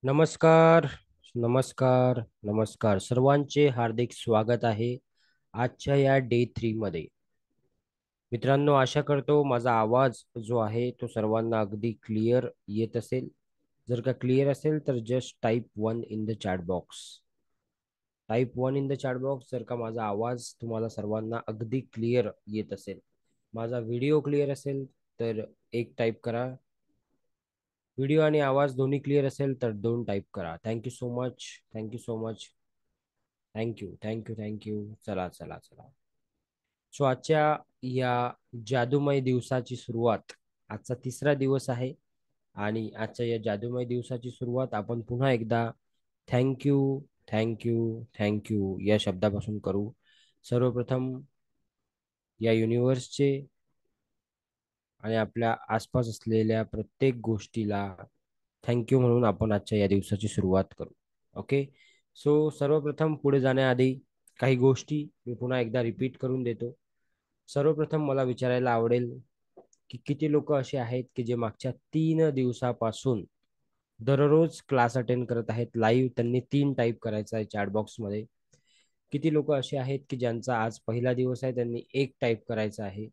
नमस्कार, नमस्कार, नमस्कार. सर्वांचे हार्दिक स्वागत आहे आजच्या या डे 3 मध्ये. मित्रांनो, आशा करतो माझा आवाज जो आहे तो सर्वांना अगदी क्लिअर येत असेल. जर का क्लिअर असेल तर just type 1 in the chat box. Type 1 in the chat box जर का माझा आवाज तुम्हाला सर्वांना अगदी क्लिअर येत असेल. माझा व्हिडिओ क्लिअर असेल तर एक टाईप करा. व्हिडिओ आणि आवाज दोन्ही क्लिअर असेल तर दोन टाईप करा. Thank you so much. Thank you so much. Thank you, thank you, thank you. चला, चला, चला. सो आजच्या या जादूमय दिवसाची सुरुवात, आजचा तिसरा दिवस आहे आणि आजच्या या जादूमय दिवसाची सुरुवात आपण पुन्हा एकदा थँक्यू, थँक्यू, थँक्यू या शब्दापासून करू. सर्वप्रथम या युनिव्हर्सचे आणि आपल्या आसपास असलेल्या प्रत्येक गोष्टीला थँक्यू म्हणून आपण आजच्या या दिवसाची सुरुवात करू. ओके. सो सर्वप्रथम पुढे जाण्याआधी काही गोष्टी मी पुन्हा एकदा रिपीट करून देतो. सर्वप्रथम मला विचारायला आवडेल की किती लोक असे आहेत की जे मागच्या 3 दिवसापासून दररोज क्लास अटेंड करत आहेत लाईव्ह. त्यांनी 3 टाईप करायचं आहे चॅट बॉक्समध्ये. किती लोक असे आहेत की ज्यांचा आज पहिला दिवस आहे, त्यांनी एक टाईप करायचा आहे.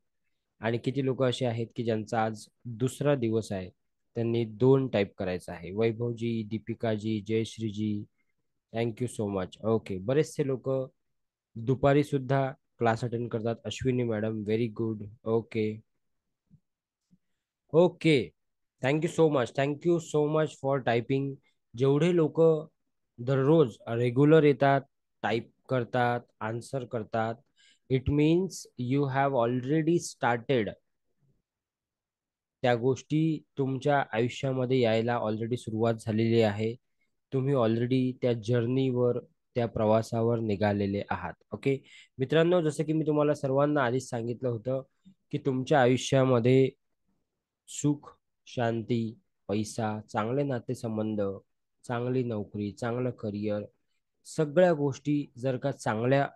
आणि किती लोक असे आहेत की ज्यांचा आज दुसरा दिवस आहे, त्यांनी दोन टाईप करायचा आहे. वैभवजी, दीपिकाजी, जयश्रीजी, थँक्यू सो मच. ओके, बरेचसे लोक दुपारी सुद्धा क्लास अटेंड करतात. Ashwini madam, very good. Okay, okay. Thank you so much. Thank you so much for typing. जेवढे लोक दररोज रेग्युलर येतात, टाईप करतात, आन्सर करतात, it means you have already started. त्या गोष्टी तुमच्या आयुष्यामध्ये यायला ऑलरेडी सुरुवात झालेली आहे. तुम्ही ऑलरेडी त्या जर्नीवर, त्या प्रवासावर निघालेले आहात. ओके मित्रांनो, जसं की मी तुम्हाला सर्वांना आधीच सांगितलं होतं की तुमच्या आयुष्यामध्ये सुख, शांती, पैसा, चांगले नातेसंबंध, चांगली नोकरी, चांगलं करिअर, सगळ्या गोष्टी जर का चांगल्या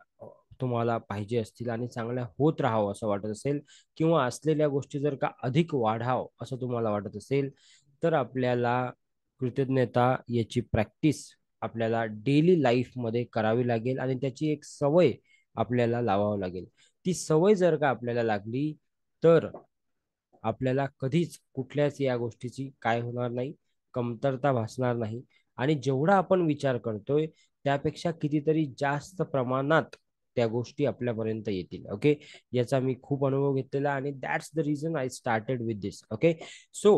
तुम्हाला पाहिजे असतील आणि चांगल्या होत राहावं असं वाटत असेल, किंवा असलेल्या गोष्टी जर का अधिक वाढाव असं तुम्हाला वाटत असेल, तर आपल्याला कृतज्ञता याची प्रॅक्टिस आपल्याला डेली लाईफमध्ये करावी लागेल आणि त्याची एक सवय आपल्याला लावावी लागेल. ती सवय जर का आपल्याला लागली तर आपल्याला कधीच कुठल्याच या गोष्टीची काय होणार नाही, कमतरता भासणार नाही. आणि जेवढा आपण विचार करतोय त्यापेक्षा कितीतरी जास्त प्रमाणात त्या गोष्टी आपल्यापर्यंत येतील. ओके, याचा मी खूप अनुभव घेतलेला आणि that's the reason I started with this. Okay. So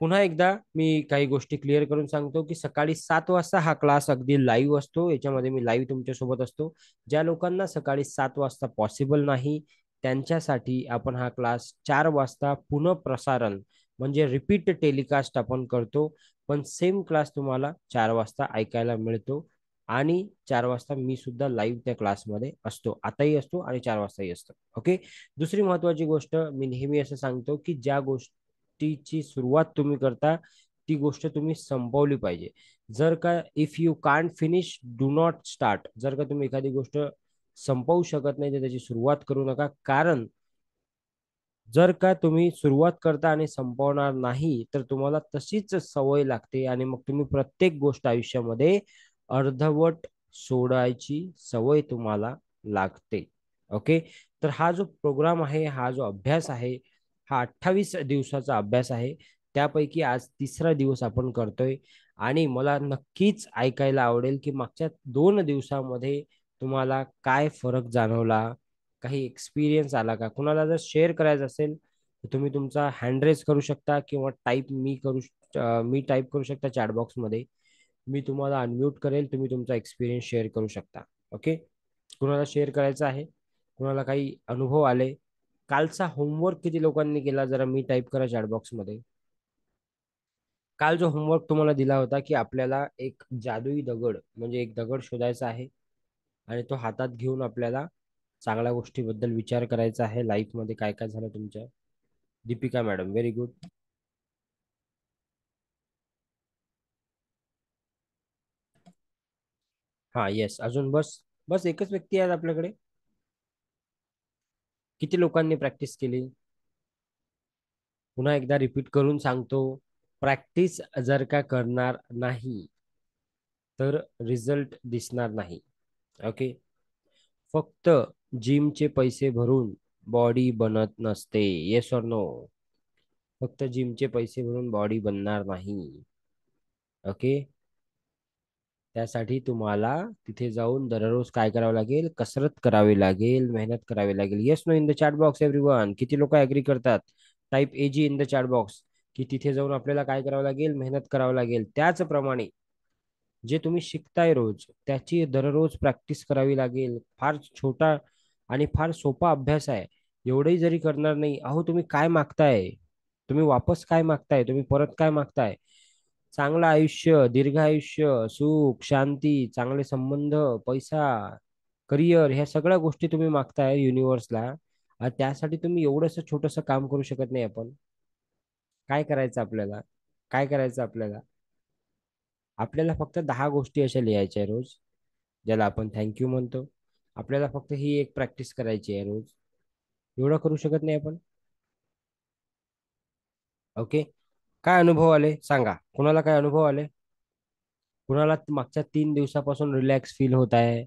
पुन्हा एकदा मी काही गोष्टी क्लिअर करून सांगतो की सकाळी 7 वाजता हा क्लास अगदी लाईव्ह असतो. याच्यामध्ये मी लाईव्ह तुमच्यासोबत असतो. ज्या लोकांना सकाळी 7 वाजता पॉसिबल नाही, त्यांच्यासाठी आपण हा क्लास 4 वाजता पुनःप्रसारण म्हणजे रिपीट टेलिकास्ट आपण करतो. पण सेम क्लास तुम्हाला 4 वाजता ऐकायला मिळतो. आणि 4 वाजता मी सुद्धा लाईव्ह त्या क्लासमध्ये असतो, आताही असतो आणि 4 वाजताही असतो. ओके. दुसरी महत्वाची गोष्ट मी नेहमी असं सांगतो की ज्या गोष्टीची सुरुवात तुम्ही करता ती गोष्ट तुम्ही संपवली पाहिजे. जर का if you can't finish, do not start. जर का तुम्ही एखादी गोष्ट संपवू शकत नाही तर त्याची सुरुवात करू नका. कारण जर का तुम्ही सुरुवात करता आणि संपवणार नाही तर तुम्हाला तशीच सवय लागते आणि मग तुम्ही प्रत्येक गोष्ट आयुष्यामध्ये अर्धवट सोडायची सवय तुम्हाला लागते. ओके. तर हा जो प्रोग्राम आहे, हा जो अभ्यास आहे, हा 28 दिवसाचा अभ्यास आहे. त्यापैकी आज तिसरा दिवस आपण करतोय. आणि मला नक्कीच ऐकायला आवडेल की मागच्या 2 दिवसामध्ये तुम्हाला काय फरक जाणवला, काही एक्सपिरियन्स आला का. कुणाला जर शेअर करायचं असेल तर तुम्ही तुमचा हँड रेस करू शकता किंवा मी टाईप करू शकता चॅट बॉक्समध्ये. मी तुम्हाला अनम्यूट करेल, तुम्ही तुमचा एक्सपिरियन्स शेअर करू शकता. ओके. कुणाला शेअर करायचं आहे, कुणाला काही अनुभव आले, कालचा होमवर्क किती लोकांनी केला जरा मी टाईप करा चॅट बॉक्समध्ये. काल जो होमवर्क तुम्हाला दिला होता की आपल्याला एक जादुई दगड म्हणजे एक दगड शोधायचा आहे आणि तो हातात घेऊन आपल्याला चांगल्या गोष्टीबद्दल विचार करायचा आहे. लाईफ मध्ये काय काय झालं तुमच्या. Deepika madam, very good. हा येस, अजून बस. बस एकच व्यक्ती आहे आपल्याकडे. किती लोकांनी प्रॅक्टिस केली. पुन्हा एकदा रिपीट करून सांगतो, प्रॅक्टिस जर का करणार नाही तर रिझल्ट दिसणार नाही. ओके. फक्त जिमचे पैसे भरून बॉडी बनत नसते. Yes or no? फक्त जिमचे पैसे भरून बॉडी बनणार नाही. ओके. त्यासाठी तुम्हाला तिथे जाऊन दररोज काय करावं लागेल? कसरत करावी लागेल, मेहनत करावी लागेल. Yes no in the chat box everyone. किती लोक ऍग्री करतात? Type ag in the chat box. की तिथे जाऊन आपल्याला काय करावं लागेल? मेहनत करावं लागेल. त्याचप्रमाणे जे तुम्ही शिकताय रोज त्याची दररोज प्रॅक्टिस करावी लागेल. फार छोटा आणि फार सोपा अभ्यास आहे. एवढंही जरी करणार नाही, अहो तुम्ही काय मागताय? तुम्ही वापस काय मागताय? तुम्ही परत काय मागताय? चांगलं आयुष्य, दीर्घ आयुष्य, सुख, शांती, चांगले संबंध, पैसा, करिअर, ह्या सगळ्या गोष्टी तुम्ही मागताय युनिव्हर्सला. आणि त्यासाठी तुम्ही एवढंसं छोटंसं काम करू शकत नाही आपण? काय करायचं आपल्याला? काय करायचं आपल्याला? आपल्याला फक्त 10 गोष्टी अशा लिहायच्या आहे रोज, ज्याला आपण थँक्यू म्हणतो. आपल्याला फक्त ही एक प्रॅक्टिस करायची आहे रोज. एवढं करू शकत नाही आपण? ओके. काय अनुभव आले सांगा? कुणाला काय अनुभव आले? कुणाला मागच्या 3 दिवसापासून रिलॅक्स फील होत आहे?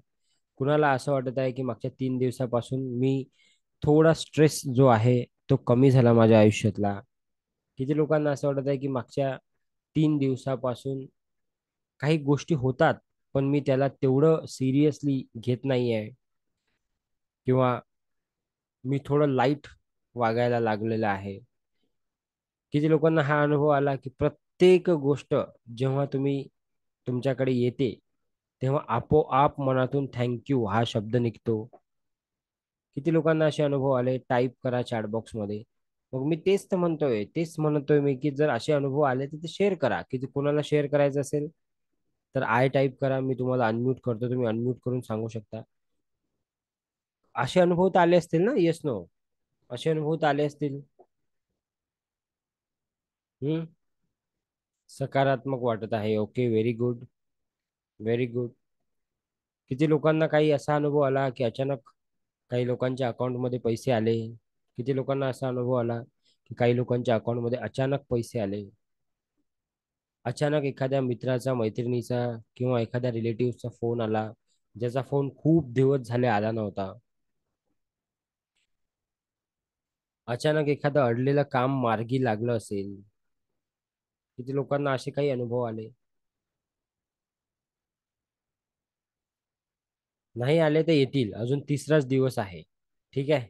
कुणाला असं वाटत आहे की मागच्या 3 दिवसापासून मी थोडा स्ट्रेस जो आहे तो कमी झाला माझ्या आयुष्यातला? किती लोकांना असं वाटत आहे की मागच्या 3 दिवसापासून काही गोष्टी होतात पण मी त्याला तेवढं सिरियसली घेत नाही आहे, किंवा मी थोडं लाईट वागायला लागलेलं आहे? किती लोकांना हा अनुभव आला की प्रत्येक गोष्ट जेव्हा तुम्ही तुमच्याकडे येते तेव्हा आपोआप मनातून थँक्यू हा शब्द निघतो? किती लोकांना असे अनुभव आले? टाईप करा चॅट बॉक्स मध्ये. मग मी तेच म्हणतोय मी की जर असे अनुभव आले तर ते शेअर करा. किती कोणाला शेअर करायचं असेल तर आय टाईप करा, मी तुम्हाला अनम्यूट करतो, तुम्ही अनम्यूट करून सांगू शकता. असे अनुभव तर आले असतील ना? Yes no? असे अनुभव तर आले असतील. हम्म. सकारात्मक वाटत आहे. Okay, very good. Very good. किती लोकांना काही असा अनुभव आला की अचानक काही लोकांच्या अकाउंटमध्ये पैसे आले? किती लोकांना असा अनुभव आला की काही लोकांच्या अकाउंटमध्ये अचानक पैसे आले? अचानक एखाद्या मित्राचा, मैत्रिणीचा किंवा एखाद्या रिलेटिव्हचा फोन आला, ज्याचा फोन खूप दिवस झाले आला नव्हता. अचानक एखादं अडलेलं काम मार्गी लागलं असेल. किती लोकांना असे काही अनुभव आले? नाही आले तर येतील, अजून तिसराच दिवस आहे. ठीक आहे.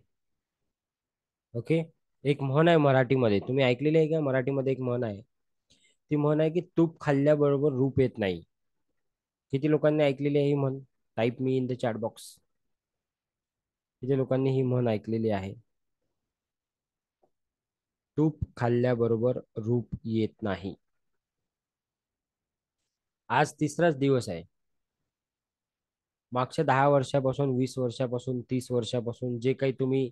ओके. एक म्हण आहे मराठीमध्ये, तुम्ही ऐकलेली आहे का? मराठीमध्ये एक म्हण आहे. ती म्हण आहे की तूप खाल्ल्याबरोबर रूप येत नाही. किती लोकांनी ऐकलेली आहे ही म्हण? Type me in the chat box. किती लोकांनी ही म्हण ऐकलेली आहे? तूप खाल्ल्याबरोबर रूप येत नाही. आज तिसराच दिवस आहे. मागच्या 10 वर्षापासून, 20 वर्षापासून, 30 वर्षापासून जे काही तुम्ही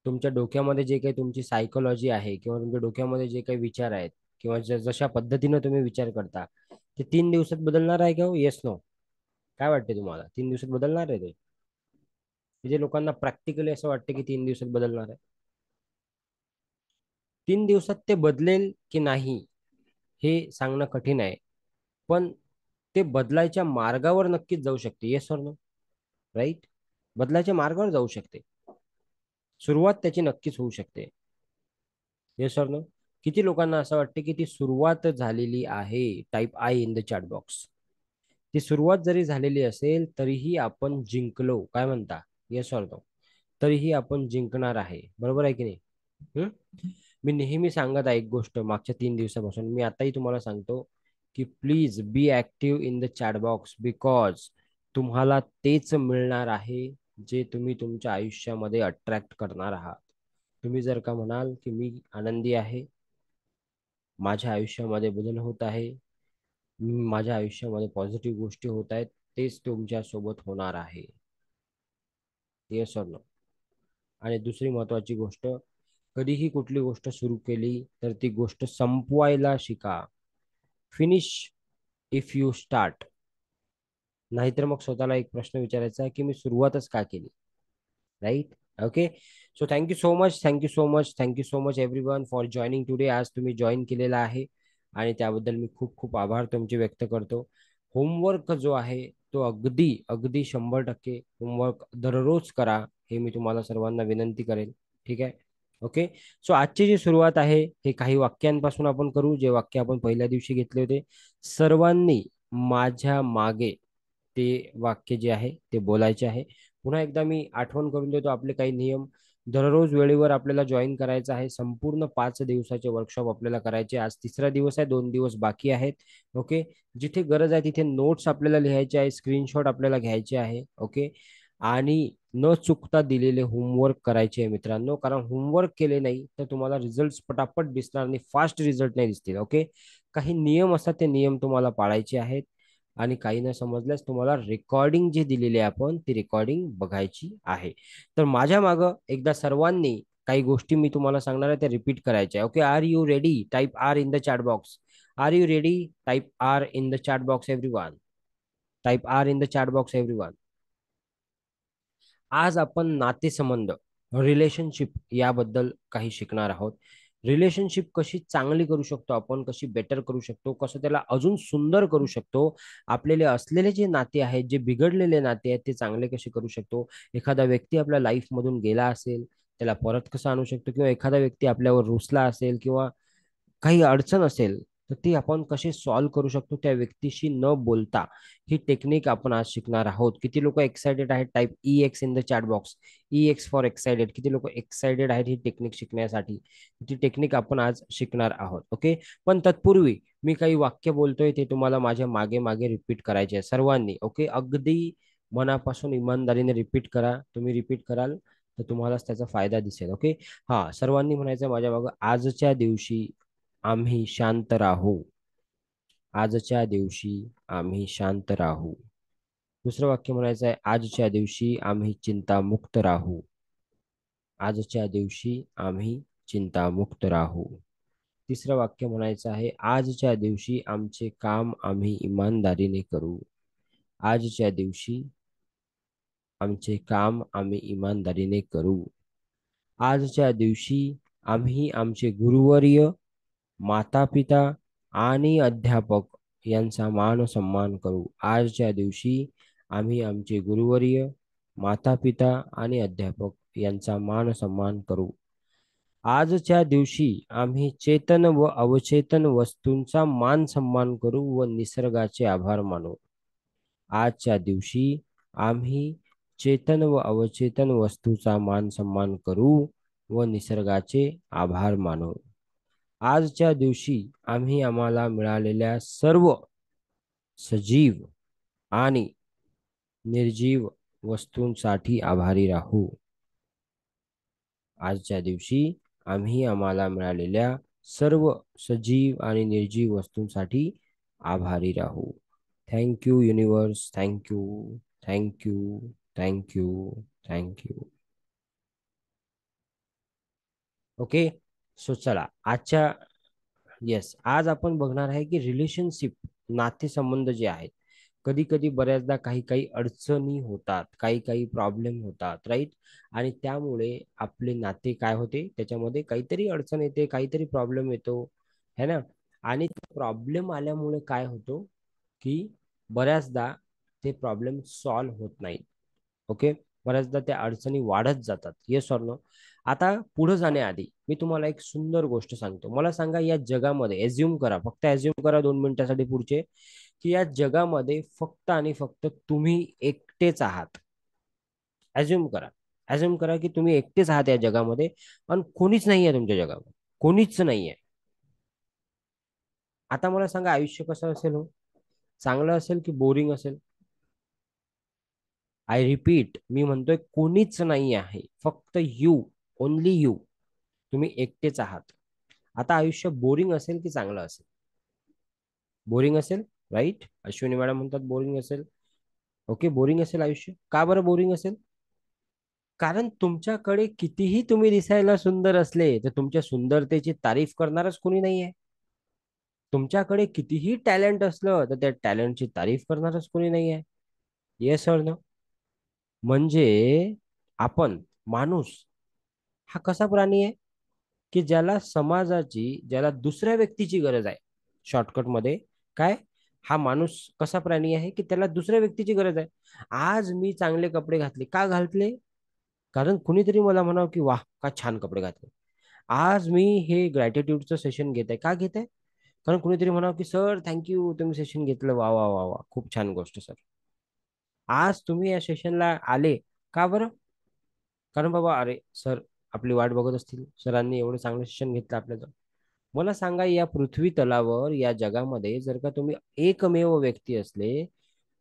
तुमच्या डोक्यामध्ये जे काही तुमची सायकोलॉजी आहे किंवा तुमच्या डोक्यामध्ये जे काही विचार आहेत किंवा जशा पद्धतीने तुम्ही विचार करता, ते 3 दिवसात बदलणार आहे का हो? Yes no? काय वाटते तुम्हाला? 3 दिवसात बदलणार आहे ते? म्हणजे लोकांना प्रॅक्टिकली असं वाटतं की 3 दिवसात बदलणार आहे. 3 दिवसात ते बदलेल की नाही हे सांगणं कठीण आहे. पण ते बदलायच्या मार्गावर नक्कीच जाऊ शकते. Yes or no? राईट? बदलायच्या मार्गावर जाऊ शकते. सुरुवात त्याची नक्कीच होऊ शकते. Yes or no? किती लोकांना असं वाटते की ती सुरुवात झालेली आहे? Type I in the chat box. ती सुरुवात जरी झालेली असेल तरीही आपण जिंकलो, काय म्हणता? Yes or no? तरीही आपण जिंकणार आहे. बरोबर आहे की नाही? हम्म? मी नेहमी सांगत आहे एक गोष्ट मागच्या 3 दिवसापासून, मी आताही तुम्हाला सांगतो की please be active in the chat box, because तुम्हाला तेच मिळणार आहे जे तुम्ही तुमच्या आयुष्यामध्ये अट्रॅक्ट करणार आहात. तुम्ही जर का म्हणाल की मी आनंदी आहे, माझ्या आयुष्यामध्ये बदल होत आहे, माझ्या आयुष्यामध्ये पॉझिटिव्ह गोष्टी होत आहेत, तेच तुमच्या सोबत होणार आहे. Yes or no? आणि दुसरी महत्वाची गोष्ट, कधीही कुठली गोष्ट सुरू केली तर ती गोष्ट संपवायला शिका. Finish if you start. नाहीतर मग स्वतःला एक प्रश्न विचारायचा की मी सुरुवातच का केली? Right? Okay. So thank you so much, thank you so much, thank you so much everyone for joining today. आज तुम्ही जॉईन केलेला आहे आणि त्याबद्दल मी खूप खूप आभार तुमचे व्यक्त करतो. होमवर्क जो आहे तो अगदी अगदी 100% होमवर्क दररोज करा, हे मी तुम्हाला सर्वांना विनंती करेल. ठीक आहे. ओके. सो आजची जी सुरुवात आहे हे काही वाक्यांपासून आपण करू, जे वाक्य आपण पहिल्या दिवशी घेतले होते. सर्वांनी माझ्या मागे ते वाक्य जे आहे ते बोलायचे आहे. पुन्हा एकदा मी आठवण करून देतो आपले काही नियम. दररोज वेळेवर आपल्याला जॉईन करायचं आहे. संपूर्ण 5 दिवसाचे वर्कशॉप आपल्याला करायचे. आज तिसरा दिवस आहे, 2 दिवस बाकी आहेत. ओके. जिथे गरज आहे तिथे नोट्स आपल्याला लिहायचे आहे, स्क्रीनशॉट आपल्याला घ्यायचे आहे. ओके. आणि न चुकता दिलेले होमवर्क करायचे आहे मित्रांनो, कारण होमवर्क केले नाही तर तुम्हाला रिझल्ट पटापट दिसणार नाही, फास्ट रिझल्ट नाही दिसतील. ओके. काही नियम असतात, ते नियम तुम्हाला पाळायचे आहेत. आणि काही न समजल्यास तुम्हाला रेकॉर्डिंग जे दिलेली आहे आपण ती रेकॉर्डिंग बघायची आहे. तर माझ्या मागं एकदा सर्वांनी काही गोष्टी मी तुम्हाला सांगणार आहे त्या रिपीट करायच्या. Okay. Are you ready? Type R in the chat box. Are you ready? Type R in the chat box everyone. Type R in the chat box everyone. आज आपण नातेसंबंध, रिलेशनशिप याबद्दल काही शिकणार आहोत. रिलेशनशिप कशी चांगली करू शकतो आपण, कशी बेटर करू शकतो, कसं त्याला अजून सुंदर करू शकतो. आपल्याला असलेले जे नाते आहेत, जे बिघडलेले नाते आहेत, ते चांगले कसे करू शकतो. एखादा व्यक्ती आपल्या लाईफ मधून गेला असेल, त्याला परत कसं आणू शकतो, किंवा एखादा व्यक्ती आपल्यावर रुसला असेल किंवा काही अडचण असेल तर ती आपण कशी सॉल्व्ह करू शकतो त्या व्यक्तीशी न बोलता. ही टेक्निक आपण आज शिकणार आहोत. किती लोक एक्साइटेड आहेत? Type E x in the chat box. E x for excited. किती लोक एक्साइटेड आहेत ही टेक्निक शिकण्यासाठी? ती टेक्निक आपण आज शिकणार आहोत. ओके. पण तत्पूर्वी मी काही वाक्य बोलतोय ते तुम्हाला माझ्या मागे मागे रिपीट करायचे आहे सर्वांनी. ओके. अगदी मनापासून इमानदारीने रिपीट करा. तुम्ही रिपीट कराल तर तुम्हालाच त्याचा फायदा दिसेल. ओके. हा, सर्वांनी म्हणायचं माझ्या मागं, आजच्या दिवशी आम्ही शांत राहू. आजच्या दिवशी आम्ही शांत राहू. दुसरं वाक्य म्हणायचं आहे, आजच्या दिवशी आम्ही चिंतामुक्त राहू. आजच्या दिवशी आम्ही चिंतामुक्त राहू. तिसरं वाक्य म्हणायचं आहे, आजच्या दिवशी आमचे काम आम्ही इमानदारीने करू. आजच्या दिवशी आमचे काम आम्ही इमानदारीने करू. आजच्या दिवशी आम्ही आमचे गुरुवर्य, माता पिता आणि अध्यापक यांचा मान सन्मान करू. आजच्या दिवशी आम्ही आमचे गुरुवर्य, माता पिता आणि अध्यापक यांचा मान सन्मान करू. आजच्या दिवशी आम्ही चेतन व अवचेतन वस्तूंचा मान सन्मान करू व निसर्गाचे आभार मानू. आजच्या दिवशी आम्ही चेतन व अवचेतन वस्तूचा मान सन्मान करू व निसर्गाचे आभार मानू. आजच्या दिवशी आम्ही आम्हाला मिळालेल्या सर्व सजीव आणि निर्जीव वस्तूंसाठी आभारी राहू. आजच्या दिवशी आम्ही आम्हाला मिळालेल्या सर्व सजीव आणि निर्जीव वस्तूंसाठी आभारी राहू. Thank you universe. Thank you. Thank you. Thank you. Thank you. Okay. So चला आजच्या, येस, आज आपण बघणार आहे की रिलेशनशिप, नातेसंबंध जे आहेत, कधी कधी बऱ्याचदा काही काही अडचणी होतात, काही काही प्रॉब्लेम होतात, राईट. आणि त्यामुळे आपले नाते काय होते, त्याच्यामध्ये काहीतरी अडचण येते, काहीतरी प्रॉब्लेम येतो, है ना. आणि प्रॉब्लेम आल्यामुळे काय होतो की बऱ्याचदा ते प्रॉब्लेम सॉल्व्ह होत नाही. ओके. बऱ्याचदा त्या अडचणी वाढत जातात. Yes or no. आता पुढे जाण्याआधी मी तुम्हाला एक सुंदर गोष्ट सांगतो. मला सांगा, या जगामध्ये एज्युम करा, फक्त एज्युम करा 2 मिनिटासाठी पुढचे, की या जगामध्ये फक्त आणि फक्त तुम्ही एकटेच आहात. एज्युम करा. एज्युम करा की तुम्ही एकटेच आहात या जगामध्ये आणि कोणीच नाहीये तुमच्या जगामध्ये. कोणीच नाहीये. आता मला सांगा, आयुष्य कसं असेल हो? चांगलं असेल की बोरिंग असेल? आय रिपीट, मी म्हणतोय कोणीच नाही आहे, फक्त यू, ओनली यू. तुम्ही एकटेच आहात. आता आयुष्य बोरिंग असेल की चांगलं असेल? बोरिंग असेल, राईट. अश्विनी मॅडम म्हणतात बोरिंग असेल. ओके. बोरिंग असेल आयुष्य. का बरं बोरिंग असेल? कारण तुमच्याकडे कितीही तुम्ही दिसायला सुंदर असले तर तुमच्या सुंदरतेची तारीफ करणारच कोणी नाहीये. तुमच्याकडे कितीही टॅलेंट असलं तर त्या टॅलेंटची तारीफ करणारच कोणी नाहीये. Yes sir. म्हणजे आपण, माणूस हा कसा प्राणी आहे की ज्याला समाजाची, ज्याला दुसऱ्या व्यक्तीची गरज आहे. शॉर्टकट मध्ये काय, हा माणूस कसा प्राणी आहे की त्याला दुसऱ्या व्यक्तीची गरज आहे. आज मी चांगले कपडे घातले, का घातले? कारण कुणीतरी मला म्हणावं की वाह का छान कपडे घातले. आज मी हे ग्रॅटिट्यूडचं सेशन घेत आहे, का घेत आहे? कारण कुणीतरी म्हणावं की सर थँक्यू, तुम्ही सेशन घेतलं, वा वा वा वा, खूप छान गोष्ट सर. आज तुम्ही या सेशनला आले, का बरं? कारण बाबा अरे सर आपली वाट बघत असतील, सरांनी एवढं चांगलं सेशन घेतलं आपल्याला. मला सांगा, या पृथ्वी तलावर या जगामध्ये जर का तुम्ही एकमेव व्यक्ती असले,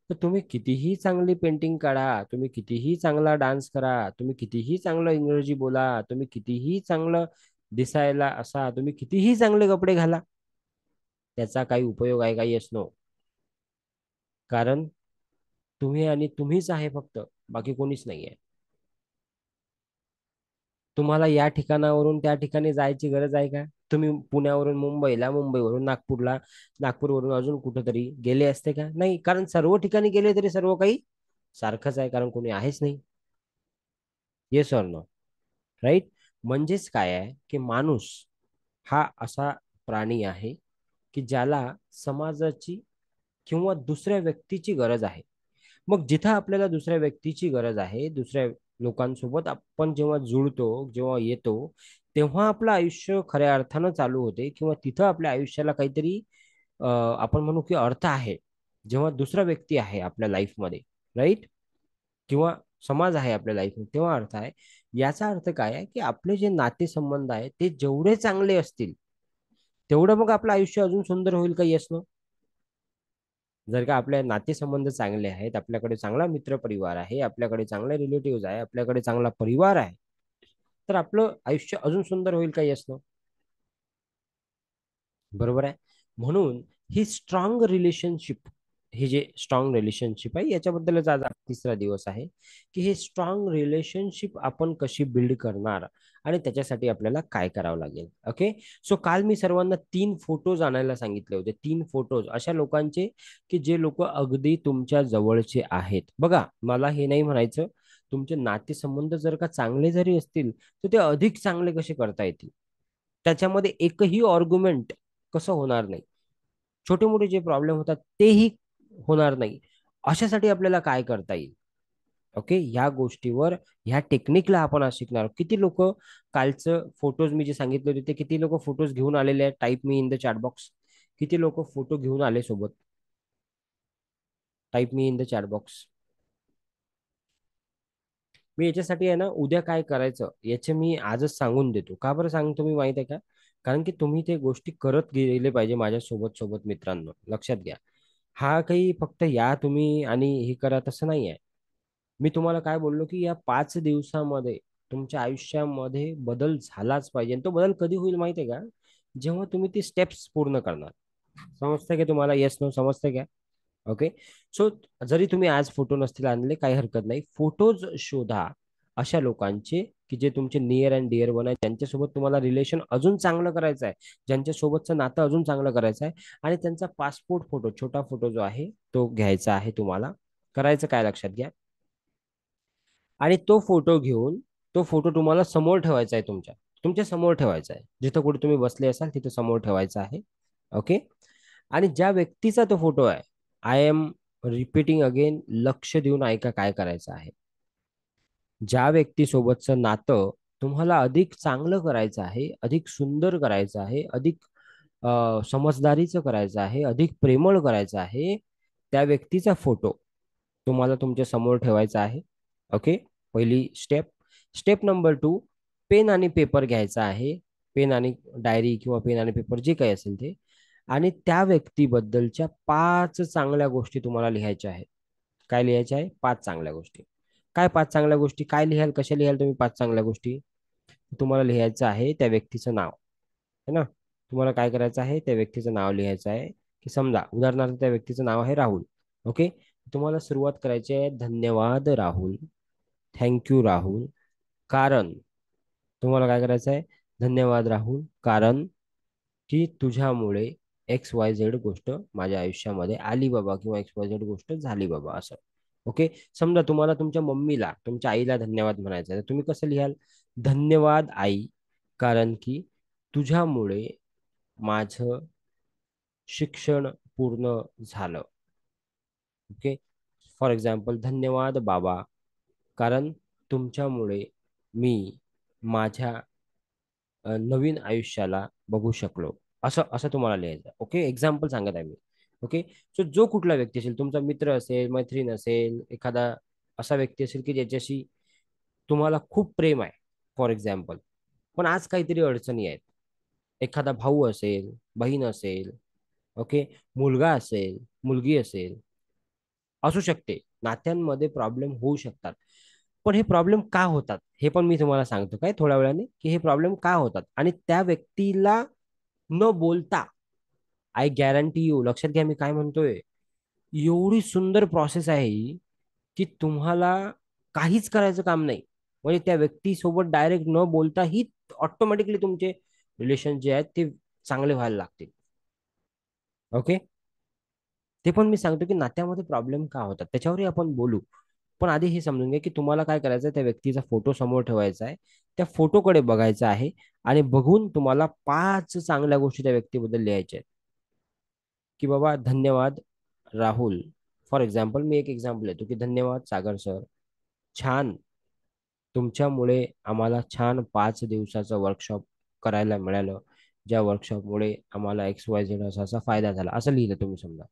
तर तुम्ही कितीही चांगली पेंटिंग काढा, तुम्ही कितीही चांगला डान्स करा, तुम्ही कितीही चांगलं इंग्रजी बोला, तुम्ही कितीही चांगलं दिसायला असा, तुम्ही कितीही चांगले कपडे घाला, त्याचा काही उपयोग आहे का? Yes no. कारण तुम्ही आणि तुम्हीच आहे फक्त, बाकी कोणीच नाहीये. तुम्हाला या ठिकाणावरून त्या ठिकाणी जायची गरज आहे का? तुम्ही पुण्यावरून मुंबईला, मुंबईवरून नागपूरला, नागपूरवरून अजून कुठेतरी गेले असते का? नाही, कारण सर्व ठिकाणी गेले तरी सर्व काही सारखंच आहे, कारण कोणी आहेच नाही. Yes or no? राईट. म्हणजेच काय आहे की माणूस हा असा प्राणी आहे की ज्याला समाजाची किंवा दुसऱ्या व्यक्तीची गरज आहे. मग जिथं आपल्याला दुसऱ्या व्यक्तीची गरज आहे, दुसऱ्या लोकांसोबत आपण जेव्हा जुळतो, जेव्हा येतो, तेव्हा आपलं आयुष्य खऱ्या अर्थानं चालू होते, किंवा तिथं आपल्या आयुष्याला काहीतरी आपण म्हणू की अर्थ आहे. जेव्हा दुसरा व्यक्ती आहे आपल्या लाईफमध्ये, राईट, किंवा समाज आहे आपल्या लाईफमध्ये, तेव्हा अर्थ आहे. याचा अर्थ काय आहे की आपले जे नातेसंबंध आहे ते जेवढे चांगले असतील, तेवढं मग आपलं आयुष्य अजून सुंदर होईल का? Yes no? जर का आपले नातेसंबंध चांगले आहेत, आपल्याकडे चांगला मित्र परिवार आहे, आपल्याकडे चांगले रिलेटिव्ह आहे, आपल्याकडे चांगला परिवार आहे, तर आपलं आयुष्य अजून सुंदर होईल का? Yes no? बरोबर आहे. म्हणून ही स्ट्रॉंग रिलेशनशिप, हे जे स्ट्रॉंग रिलेशनशिप आहे, याच्याबद्दलच आज तिसरा दिवस आहे की हे स्ट्रॉंग रिलेशनशिप आपण कशी बिल्ड करणार आणि त्याच्यासाठी आपल्याला काय करावं लागेल. ओके. सो काल मी सर्वांना 3 फोटोज आणायला सांगितले होते, 3 फोटोज अशा लोकांचे की जे लोक अगदी तुमच्या जवळचे आहेत. बघा, मला हे नाही म्हणायचं तुमचे नातेसंबंध जर का चांगले जरी असतील, तर ते अधिक चांगले कसे करता येतील, त्याच्यामध्ये एकही आर्ग्युमेंट कसं होणार नाही, छोटे मोठे जे प्रॉब्लेम होतात तेही होणार नाही, अशासाठी आपल्याला काय करता येईल. ओके, ह्या गोष्टीवर, ह्या टेक्निकला आपण आज शिकणार आहोत. किती लोक कालचं फोटोज मी जे सांगितले होते, ते किती लोक फोटोज घेऊन आलेले आहेत? Type me in the chat box. किती लोक फोटो घेऊन आले सोबत? Type me in the chat box. मी याच्यासाठी आहे ना, उद्या काय करायचं याचे मी आजच सांगून देतो. का बरं सांगतो मी माहित आहे का? कारण की तुम्ही ते गोष्टी करत गेले पाहिजे माझ्या सोबत सोबत. मित्रांनो, लक्षात घ्या, हा काही फक्त या तुम्ही आणि हे करा तसं नाही आहे. मी तुम्हाला काय बोललो की या 5 दिवसामध्ये तुमच्या आयुष्यामध्ये बदल झालाच पाहिजे. आणि तो बदल कधी होईल माहिती आहे का? जेव्हा तुम्ही ती स्टेप्स पूर्ण करणार. समजतंय का तुम्हाला? Yes no? समजतंय का? ओके. सो जरी तुम्ही आज फोटो नसतील आणले, काही हरकत नाही. फोटोज शोधा अशा लोकांचे की जे तुमचे नियर अँड डिअर वन आहे, ज्यांच्यासोबत तुम्हाला रिलेशन अजून चांगलं करायचं आहे, ज्यांच्यासोबतचं नातं अजून चांगलं करायचं आहे. आणि त्यांचा पासपोर्ट फोटो, छोटा फोटो जो आहे तो घ्यायचा आहे तुम्हाला. करायचं काय लक्षात घ्या, आणि तो फोटो घेऊन, तो फोटो तुम्हाला समोर ठेवायचा आहे, तुमच्या तुमच्या समोर ठेवायचा आहे. जिथं कुठे तुम्ही बसले असाल तिथे समोर ठेवायचा आहे. ओके. आणि ज्या व्यक्तीचा तो फोटो आहे, आय एम रिपीटिंग अगेन, लक्ष देऊन ऐका काय करायचं आहे. ज्या व्यक्तीसोबतचं नातं तुम्हाला अधिक चांगलं करायचं आहे, अधिक सुंदर करायचं आहे, अधिक समजदारीचं करायचं आहे, अधिक प्रेमळ करायचं आहे, त्या व्यक्तीचा फोटो तुम्हाला तुमच्या समोर ठेवायचा आहे. ओके. पहिली स्टेप. स्टेप नंबर 2, पेन आणि पेपर घ्यायचा आहे. पेन आणि डायरी किंवा पेन आणि पेपर जे काही असेल ते, आणि त्या व्यक्तीबद्दलच्या 5 चांगल्या गोष्टी तुम्हाला लिहायच्या आहेत. काय लिहायच्या आहे? 5 चांगल्या गोष्टी. काय 5 चांगल्या गोष्टी? काय लिहाल, कशा लिहाल तुम्ही 5 चांगल्या गोष्टी? तुम्हाला लिहायचं आहे त्या व्यक्तीचं नाव, है ना? तुम्हाला काय करायचं आहे? त्या व्यक्तीचं नाव लिहायचं आहे. की समजा उदाहरणार्थ त्या व्यक्तीचं नाव आहे राहुल. ओके. तुम्हाला सुरुवात करायची आहे, धन्यवाद राहुल, थँक्यू राहुल, कारण. तुम्हाला काय करायचं आहे? धन्यवाद राहुल, कारण की तुझ्यामुळे एक्स वाय झेड गोष्ट माझ्या आयुष्यामध्ये आली बाबा, किंवा एक्स वाय झेड गोष्ट झाली बाबा, असं. ओके. समजा तुम्हाला तुमच्या मम्मीला, तुमच्या आईला धन्यवाद म्हणायचं आहे, तर तुम्ही कसं लिहाल? धन्यवाद आई, कारण की तुझ्यामुळे माझं शिक्षण पूर्ण झालं. ओके. फॉर एक्झाम्पल, धन्यवाद बाबा, कारण तुमच्यामुळे मी माझ्या नवीन आयुष्याला बघू शकलो. असं असं तुम्हाला लिहायचं. ओके, एक्झाम्पल सांगत आहे मी. ओके. सो जो कुठला व्यक्ती असेल, तुमचा मित्र असेल, मैत्रीण असेल, एखादा असा व्यक्ती असेल की ज्याच्याशी तुम्हाला खूप प्रेम आहे, फॉर एक्झाम्पल, पण आज काहीतरी अडचणी आहेत. एखादा भाऊ असेल, बहीण असेल, ओके, मुलगा असेल, मुलगी असेल, असू शकते. नात्यांमध्ये प्रॉब्लेम होऊ शकतात. पण हे प्रॉब्लेम का होतात हे पण मी तुम्हाला सांगतो काय थोड्या वेळाने, की हे प्रॉब्लेम का होतात आणि त्या व्यक्तीला न बोलता, आय गॅरंटी यू, लक्षात घ्या मी काय म्हणतोय, एवढी सुंदर प्रोसेस आहे ही, की तुम्हाला काहीच करायचं काम नाही. म्हणजे त्या व्यक्तीसोबत डायरेक्ट न बोलता ही ऑटोमॅटिकली तुमचे रिलेशन जे आहेत ते चांगले व्हायला लागतील. ओके. ते पण मी सांगतो की नात्यामध्ये प्रॉब्लेम का होतात त्याच्यावरही आपण बोलू. पण आधी हे समजून घ्या की तुम्हाला काय करायचं आहे, त्या व्यक्तीचा फोटो समोर ठेवायचा आहे, त्या फोटोकडे बघायचं आहे आणि बघून तुम्हाला 5 चांगल्या गोष्टी त्या व्यक्तीबद्दल लिहायच्या आहेत. की बाबा धन्यवाद राहुल, फॉर एक्झाम्पल मी एक एक्झाम्पल देतो की धन्यवाद सागर सर, छान, तुमच्यामुळे आम्हाला छान 5 दिवसाचं वर्कशॉप करायला मिळालं, ज्या वर्कशॉपमुळे आम्हाला XYZ असा असा फायदा झाला, असं लिहिलं तुम्ही समजा.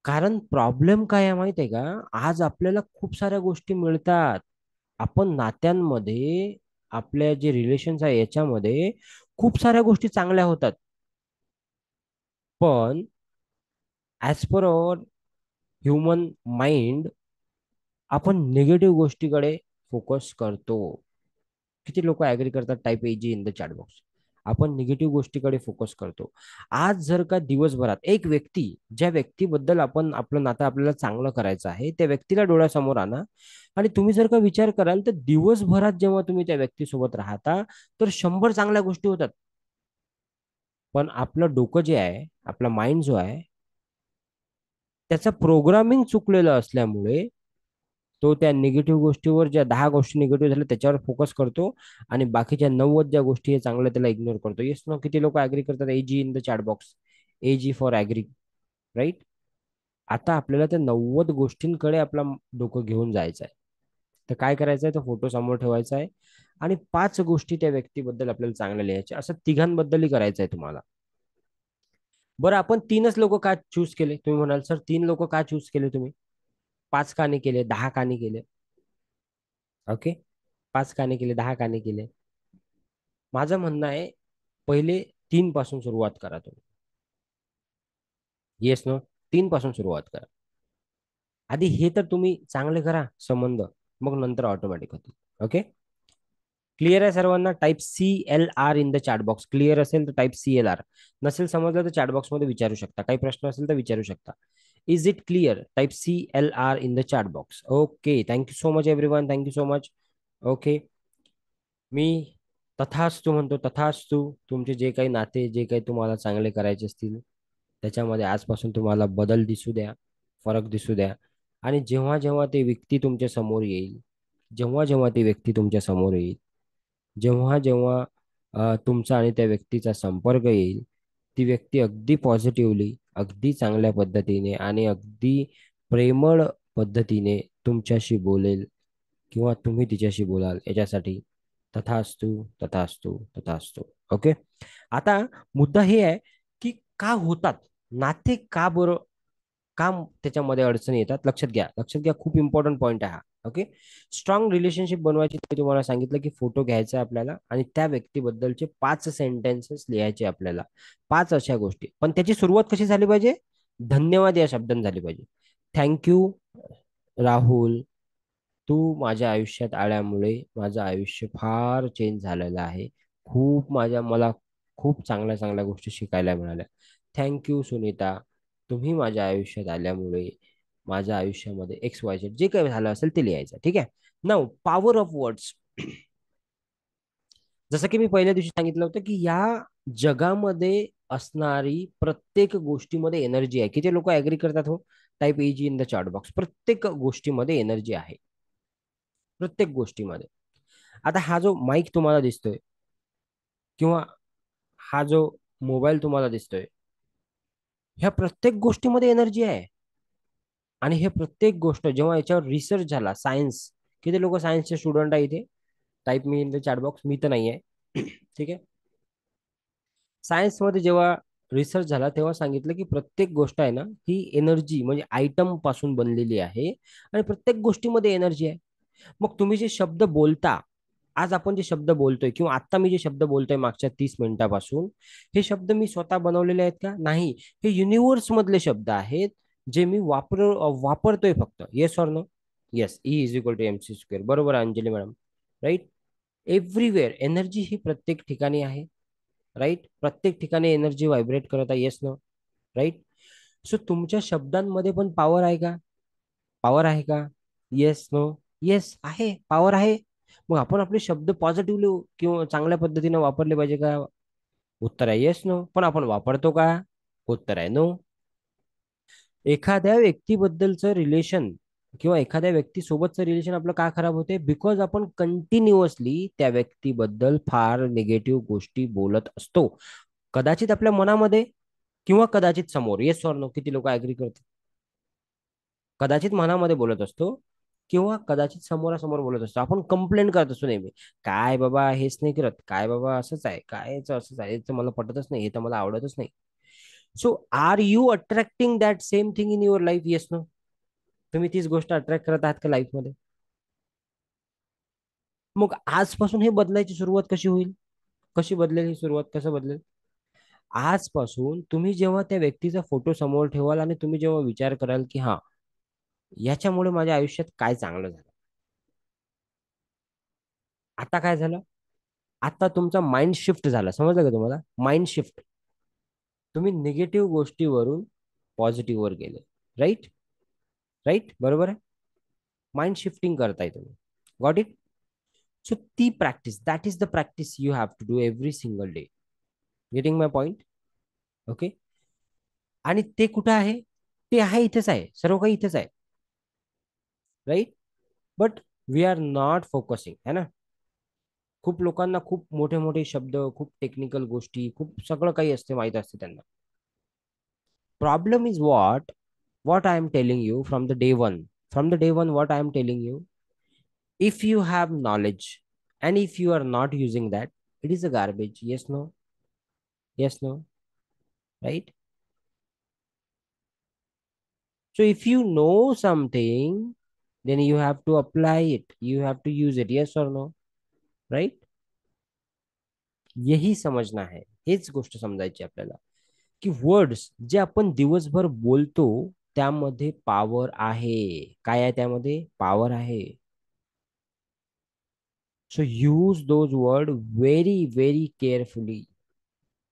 कारण प्रॉब्लेम काय आहे माहिती आहे का, आज आपल्याला खूप साऱ्या गोष्टी मिळतात. आपण नात्यांमध्ये, आपल्या जे रिलेशन्स आहे याच्यामध्ये खूप साऱ्या गोष्टी चांगल्या होतात. पण as per our human mind, आपण निगेटिव्ह गोष्टीकडे फोकस करतो. किती लोक ऍग्री करतात, type ag in the chat box. आपण निगेटिव्ह गोष्टीकडे फोकस करतो. आज जर का दिवसभरात एक व्यक्ती, ज्या व्यक्तीबद्दल आपण आपलं नातं आपल्याला चांगलं करायचं आहे, त्या व्यक्तीला डोळ्यासमोर आणा आणि तुम्ही जर का विचार कराल तर दिवसभरात जेव्हा तुम्ही त्या व्यक्तीसोबत राहता तर 100 चांगल्या गोष्टी होतात. पण आपलं डोकं जे आहे, आपला माइंड जो आहे, त्याचं प्रोग्रामिंग चुकलेलं असल्यामुळे तो त्या निगेटिव्ह गोष्टीवर, ज्या 10 गोष्टी निगेटिव्ह झाल्या त्याच्यावर फोकस करतो आणि बाकीच्या 90 ज्या गोष्टी आहे चांगल्या त्याला इग्नोर करतो. येस नो, किती लोक ऍग्री करतात, AG in the chat box, AG for agree, right. आता आपल्याला त्या 90 गोष्टींकडे आपला डोकं घेऊन जायचं आहे. तर काय करायचं आहे, तो फोटो समोर ठेवायचा आहे आणि 5 गोष्टी त्या व्यक्तीबद्दल आपल्याला चांगल्या लिहायच्या, असं तिघांबद्दलही करायचं आहे तुम्हाला. बरं, आपण 3च लोक का चूज केले, तुम्ही म्हणाल सर 3 लोक का चूज केले तुम्ही, 5 का नाही केले, 10 का नाही केले. ओके. 5 का नाही केले, 10 का नाही केले. माझं म्हणणं आहे, पहिले 3 पासून सुरुवात करा तुम्ही. येस नो, 3 पासून सुरुवात करा. आधी हे तर तुम्ही चांगले करा संबंध, मग नंतर ऑटोमॅटिक होतील. ओके. क्लिअर आहे सर्वांना? Type CLR in the chat box. Clear असेल तर टाईप CLR. नसेल समजलं तर चॅट बॉक्स मध्ये विचारू शकता, काही प्रश्न असेल तर विचारू शकता. Is it clear? Type CLR in the chat box. Okay, thank you so much everyone, thank you so much. Okay. मी तथास्तु म्हणतो, तथास्तु. तुमचे जे काही नाते, जे काही तुम्हाला चांगले करायचे असतील त्याच्यामध्ये आजपासून तुम्हाला बदल दिसू द्या, फरक दिसू द्या. आणि जेव्हा जेव्हा ते व्यक्ती तुमच्या समोर येईल, जेव्हा जेव्हा ती व्यक्ती तुमच्या समोर येईल, जेव्हा जेव्हा तुमचा आणि त्या व्यक्तीचा संपर्क येईल, ती व्यक्ती अगदी पॉझिटिव्हली, अगदी चांगल्या पद्धतीने आणि अगदी प्रेमळ पद्धतीने तुमच्याशी बोलेल किंवा तुम्ही तिच्याशी बोलाल, याच्यासाठी तथास्तु, तथास्तु, तथास्तु. ओके. आता मुद्दा हे आहे की का होतात नाते, का बरं, का त्याच्यामध्ये अडचणी येतात. लक्षात घ्या, लक्षात घ्या, खूप इम्पॉर्टंट पॉईंट आहे हा. ओके. स्ट्रॉंग रिलेशनशिप बनवायची, मी तुम्हाला सांगितलं की फोटो घ्यायचा आहे आपल्याला आणि त्या व्यक्तीबद्दलचे 5 सेंटेन्सेस लिहायचे आपल्याला, 5 अशा गोष्टी. पण त्याची सुरुवात कशी झाली पाहिजे, धन्यवाद या शब्दाने झाली पाहिजे. थँक्यू राहुल, तू माझ्या आयुष्यात आल्यामुळे माझं आयुष्य फार चेंज झालेलं आहे. मला खूप चांगल्या चांगल्या गोष्टी शिकायला मिळाल्या. थँक्यू सुनीता, तुम्ही माझ्या आयुष्यात आल्यामुळे माझ्या आयुष्यामध्ये XYZ जे काही झालं असेल ते लिहायचं. ठीक आहे. Now power of words. जसं की मी पहिल्या दिवशी सांगितलं होतं की या जगामध्ये असणारी प्रत्येक गोष्टीमध्ये एनर्जी आहे. किती लोक ऍग्री करतात हो? Type ag in the chat box. प्रत्येक गोष्टीमध्ये एनर्जी आहे, प्रत्येक गोष्टीमध्ये. आता हा जो माईक तुम्हाला दिसतोय किंवा हा जो मोबाईल तुम्हाला दिसतोय, ह्या प्रत्येक गोष्टीमध्ये एनर्जी आहे. आणि हे प्रत्येक गोष्ट जेव्हा याच्यावर रिसर्च झाला, सायन्स, किती लोक सायन्सचे स्टुडंट आहे इथे? Type me in the chat box. मी तर नाही आहे. ठीक आहे. सायन्समध्ये जेव्हा रिसर्च झाला तेव्हा सांगितलं की प्रत्येक गोष्ट आहे ना, ही एनर्जी म्हणजे आयटम पासून बनलेली आहे. आणि प्रत्येक गोष्टीमध्ये एनर्जी आहे. मग तुम्ही जे शब्द बोलता, आज आपण जे शब्द बोलतोय किंवा आता मी जे शब्द बोलतोय मागच्या 30 मिनिटापासून, हे शब्द मी स्वतः बनवलेले आहेत का? नाही. हे युनिव्हर्स मधले शब्द आहेत, जे मी वापरतोय फक्त. Yes or no? Yes. E is equal to m c square. बरोबर आहे Anjali madam. Right. Everywhere energy ही प्रत्येक ठिकाणी आहे. राईट. प्रत्येक ठिकाणी एनर्जी व्हायब्रेट करत आहे. Yes no? राईट. सो तुमच्या शब्दांमध्ये पण पॉवर आहे का? पॉवर आहे का? Yes no? येस आहे, पॉवर आहे. मग आपण आपले शब्द पॉझिटिव्हली किंवा चांगल्या पद्धतीने वापरले पाहिजे का? उत्तर आहे येस नो. पण आपण वापरतो का? उत्तर आहे नो. एखाद्या व्यक्तीबद्दलचं रिलेशन किंवा एखाद्या व्यक्तीसोबतचं रिलेशन आपलं का खराब होते? बिकॉज आपण कंटिन्युअसली त्या व्यक्तीबद्दल फार निगेटिव्ह गोष्टी बोलत असतो. कदाचित आपल्या मनामध्ये किंवा कदाचित समोर. Yes or no? किती लोक ऍग्री करतात? कदाचित मनामध्ये बोलत असतो किंवा कदाचित समोरासमोर बोलत असतो. आपण कंप्लेंट करत असतो नेहमी. काय बाबा हेच नाही करत, काय बाबा असंच आहे, काय याचं असंच आहे, याचं मला पटतच नाही, हे तर मला आवडतच नाही. So are you attracting that same thing in your life? Yes no? तुम्ही तीच गोष्ट अट्रॅक्ट करत आहात का लाईफमध्ये? मग आजपासून हे बदलायची सुरुवात कशी होईल? कशी बदलेल ही सुरुवात? कसं बदलेल? आजपासून तुम्ही जेव्हा त्या व्यक्तीचा फोटो समोर ठेवाल आणि तुम्ही जेव्हा विचार कराल की हा, याच्यामुळे माझ्या आयुष्यात काय चांगलं झालं. आता काय झालं? आता तुमचा माइंड शिफ्ट झाला. समजलं का तुम्हाला? Mind shift. तुम्ही निगेटिव्ह गोष्टीवरून पॉझिटिव्ह वर गेले. राईट. राईट. बरोबर आहे. माइंड शिफ्टिंग करताय तुम्ही. Got it? सो ती practice, that is the practice you have to do every single day. Getting my point? Okay. आणि ते कुठं आहे? ते आहे इथेच आहे. सर्व काही इथेच आहे. Right. But we are not focusing है ना. खूप लोकांना खूप मोठे मोठे शब्द, खूप टेक्निकल गोष्टी, खूप सगळं काही असते, माहित असते त्यांना. Problem is what I am telling you from the day one. From the day one, what I am telling you, if you have knowledge and if you are not using that, it is a garbage. Yes, no? Yes, no? Right? So if you know something, then you have to apply it. You have to use it. Yes or no? Right? यही समजना है. हेच गोष्ट समजायची आपल्याला, की words जे आपण दिवसभर बोलतो त्यामध्ये पॉवर आहे. काय आहे त्यामध्ये? पॉवर आहे. So use those word very, very carefully.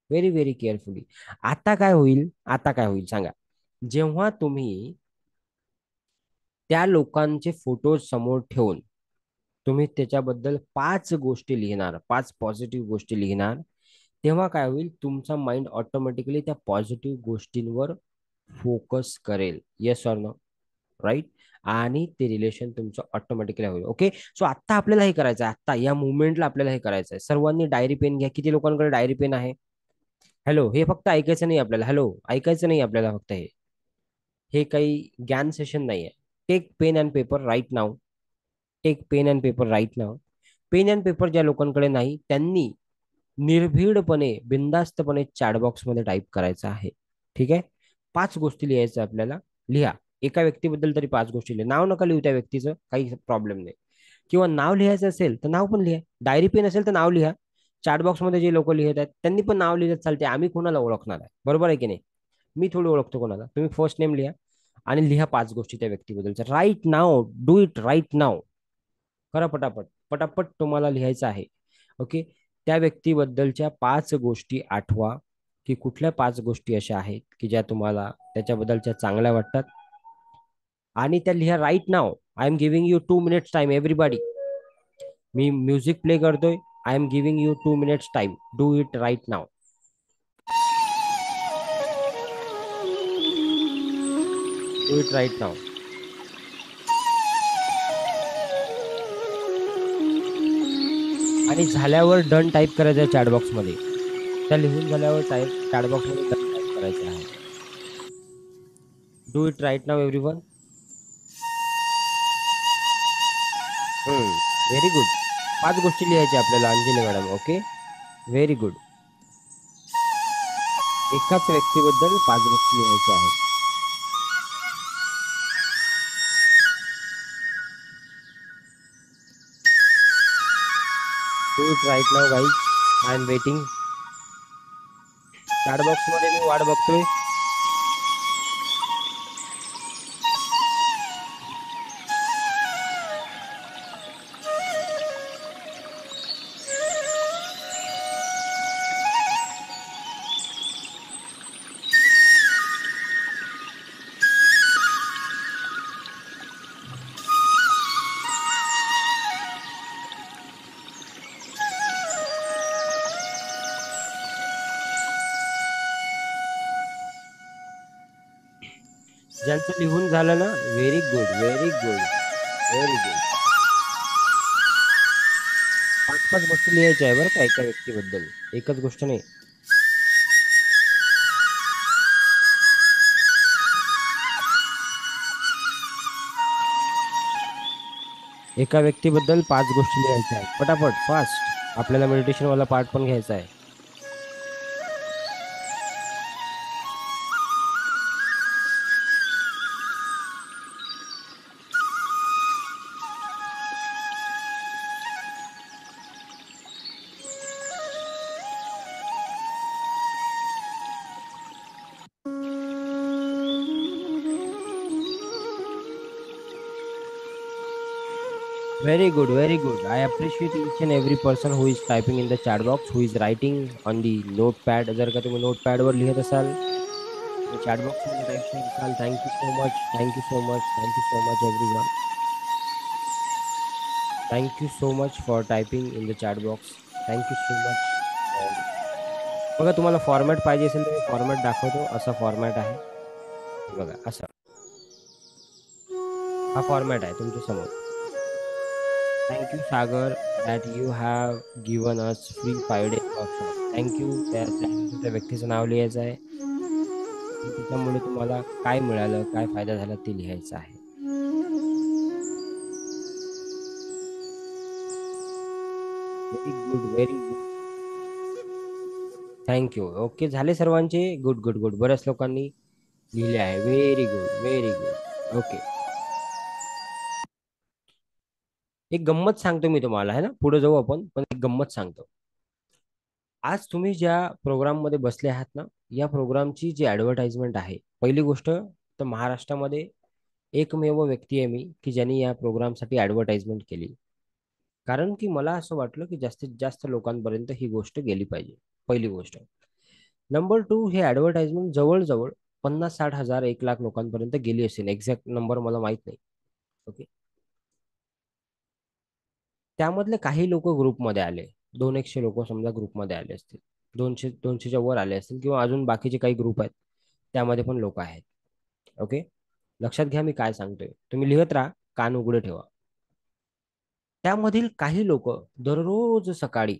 Very very carefully. आता काय होईल? आता काय होईल सांगा. जेव्हा तुम्ही त्या लोकांचे फोटो समोर ठेवून तुम्ही त्याच्याबद्दल 5 गोष्टी लिहिणार, 5 पॉझिटिव्ह गोष्टी लिहिणार, तेव्हा काय होईल? तुमचा माइंड ऑटोमॅटिकली त्या पॉझिटिव्ह गोष्टींवर फोकस करेल. Yes or no? राईट. आणि ते रिलेशन तुमचं ऑटोमॅटिकली होईल. ओके. सो आता आपल्याला हे करायचं आहे. आता या मुवमेंटला आपल्याला हे करायचं आहे. सर्वांनी डायरी पेन घ्या. किती लोकांकडे डायरी पेन आहे? हॅलो. हे फक्त ऐकायचं नाही आपल्याला. हॅलो. ऐकायचं नाही आपल्याला फक्त हे. हे काही ज्ञान सेशन नाही आहे. Take pen and paper write now. Take pen and paper write now. Pen and paper ज्या लोकांकडे नाही त्यांनी निर्भीडपणे, बिंदास्तपणे चॅटबॉक्स मध्ये टाईप करायचं आहे. ठीक आहे. 5 गोष्टी लिहायचं आपल्याला. लिहा. एका व्यक्तीबद्दल तरी 5 गोष्टी लिहा. नाव नका लिहू त्या व्यक्तीचं, काही प्रॉब्लेम नाही. किंवा नाव लिहायचं असेल तर नाव पण लिहा. डायरी पेन असेल तर नाव लिहा. चॅटबॉक्स मध्ये जे लोक लिहित आहेत त्यांनी पण नाव लिहिलं चालते. आम्ही कोणाला ओळखणार आहे? बरोबर आहे की नाही? मी थोडी ओळखतो कोणाला. तुम्ही फर्स्ट नेम लिहा आणि लिहा 5 गोष्टी त्या व्यक्तीबद्दलच्या. Right now. Do it right now. करा पटापट. पटापट तुम्हाला लिहायचं आहे. ओके. त्या व्यक्तीबद्दलच्या 5 गोष्टी आठवा, की कुठल्या 5 गोष्टी अशा आहेत की ज्या तुम्हाला त्याच्याबद्दलच्या चांगल्या वाटतात. आणि त्या लिहा right now. I am giving you 2 minutes time everybody. मी म्युझिक प्ले करतोय. I am giving you 2 minutes time. Do it right now. Do it right now. आणि झाल्यावर डन टाईप करायचं आहे चॅटबॉक्स मध्ये. त्या लिहून झाल्यावर चॅटबॉक्स मध्ये डन टाईप करायचं आहे. Do it right now everyone. Very good. पाच गोष्टी लिहायच्या आपल्याला Anjali madam. Okay. Very good. एकाच व्यक्तीबद्दल पाच गोष्टी लिहायच्या आहेत. Do it right now guys. I am waiting. Chat box मध्ये मी वाट बघतोय. ज्यांचं लिहून झालं ना, very good, very good, very good. पाच पाच गोष्टी लिहायच्या आहे बरं का एका व्यक्तीबद्दल. एकच गोष्ट नाही. एका व्यक्तीबद्दल पाच गोष्टी लिहायच्या आहेत. पटापट फास्ट. आपल्याला मेडिटेशन वाला पार्ट पण घ्यायचा आहे. Very good, very good. I appreciate each and every person who is typing in the chat box, who is writing on the notepad. जर का तुम्ही notepad वर लिहित असाल, तुम्ही chat box मध्ये टाईप करत असाल. Thank you so much, thank you so much, thank you so much everyone. Thank you so much for typing in the chat box. Thank you so much. बघा, तुम्हाला format पाहिजे असेल तर मी format दाखवतो. असा फॉर्मॅट आहे. हे बघा असा. हा फॉर्मॅट आहे तुमच्या समोर. Thank you Sagar that you have given us free 5 days workshop. Thank you. त्या व्यक्तीचं नाव लिहायचं आहे. त्याच्यामुळे तुम्हाला काय मिळालं, काय फायदा झाला ते लिहायचं आहे. Very good, very good. Thank you. Okay, झाले सर्वांचे. Good good good. बऱ्याच लोकांनी लिहिले आहे. Very good, very good. Okay. एक गंमत सांगतो मी तुम्हाला, है ना. पुढे जाऊ आपण, पण एक गंमत सांगतो. आज तुम्ही ज्या प्रोग्राम मध्ये बसले आहात ना, या प्रोग्रामची जी ऍडव्हर्टाइजमेंट आहे, पहिली गोष्ट तर महाराष्ट्रामध्ये एकमेव व्यक्ती आहे मी की ज्यांनी या प्रोग्रामसाठी ऍडव्हर्टाइजमेंट केली. कारण की मला असं वाटलं की जास्तीत जास्त लोकांपर्यंत ही गोष्ट गेली पाहिजे. पहिली गोष्ट. नंबर टू, हे ऍडव्हर्टाइजमेंट जवळजवळ 50-60 हजार 1 लाख लोकांपर्यंत गेली असेल. एक्झॅक्ट नंबर मला माहित नाही. ओके. त्यामधले काही लोक ग्रुपमध्ये आले. 200-100 लोक समजा ग्रुपमध्ये आले असतील. 200-200च्या वर आले असतील, किंवा अजून बाकीचे काही ग्रुप आहेत त्यामध्ये पण लोक आहेत. ओके. लक्षात घ्या मी काय सांगतोय. तुम्ही लिहत राहा, कान उघडे ठेवा. त्यामधील काही लोक दररोज सकाळी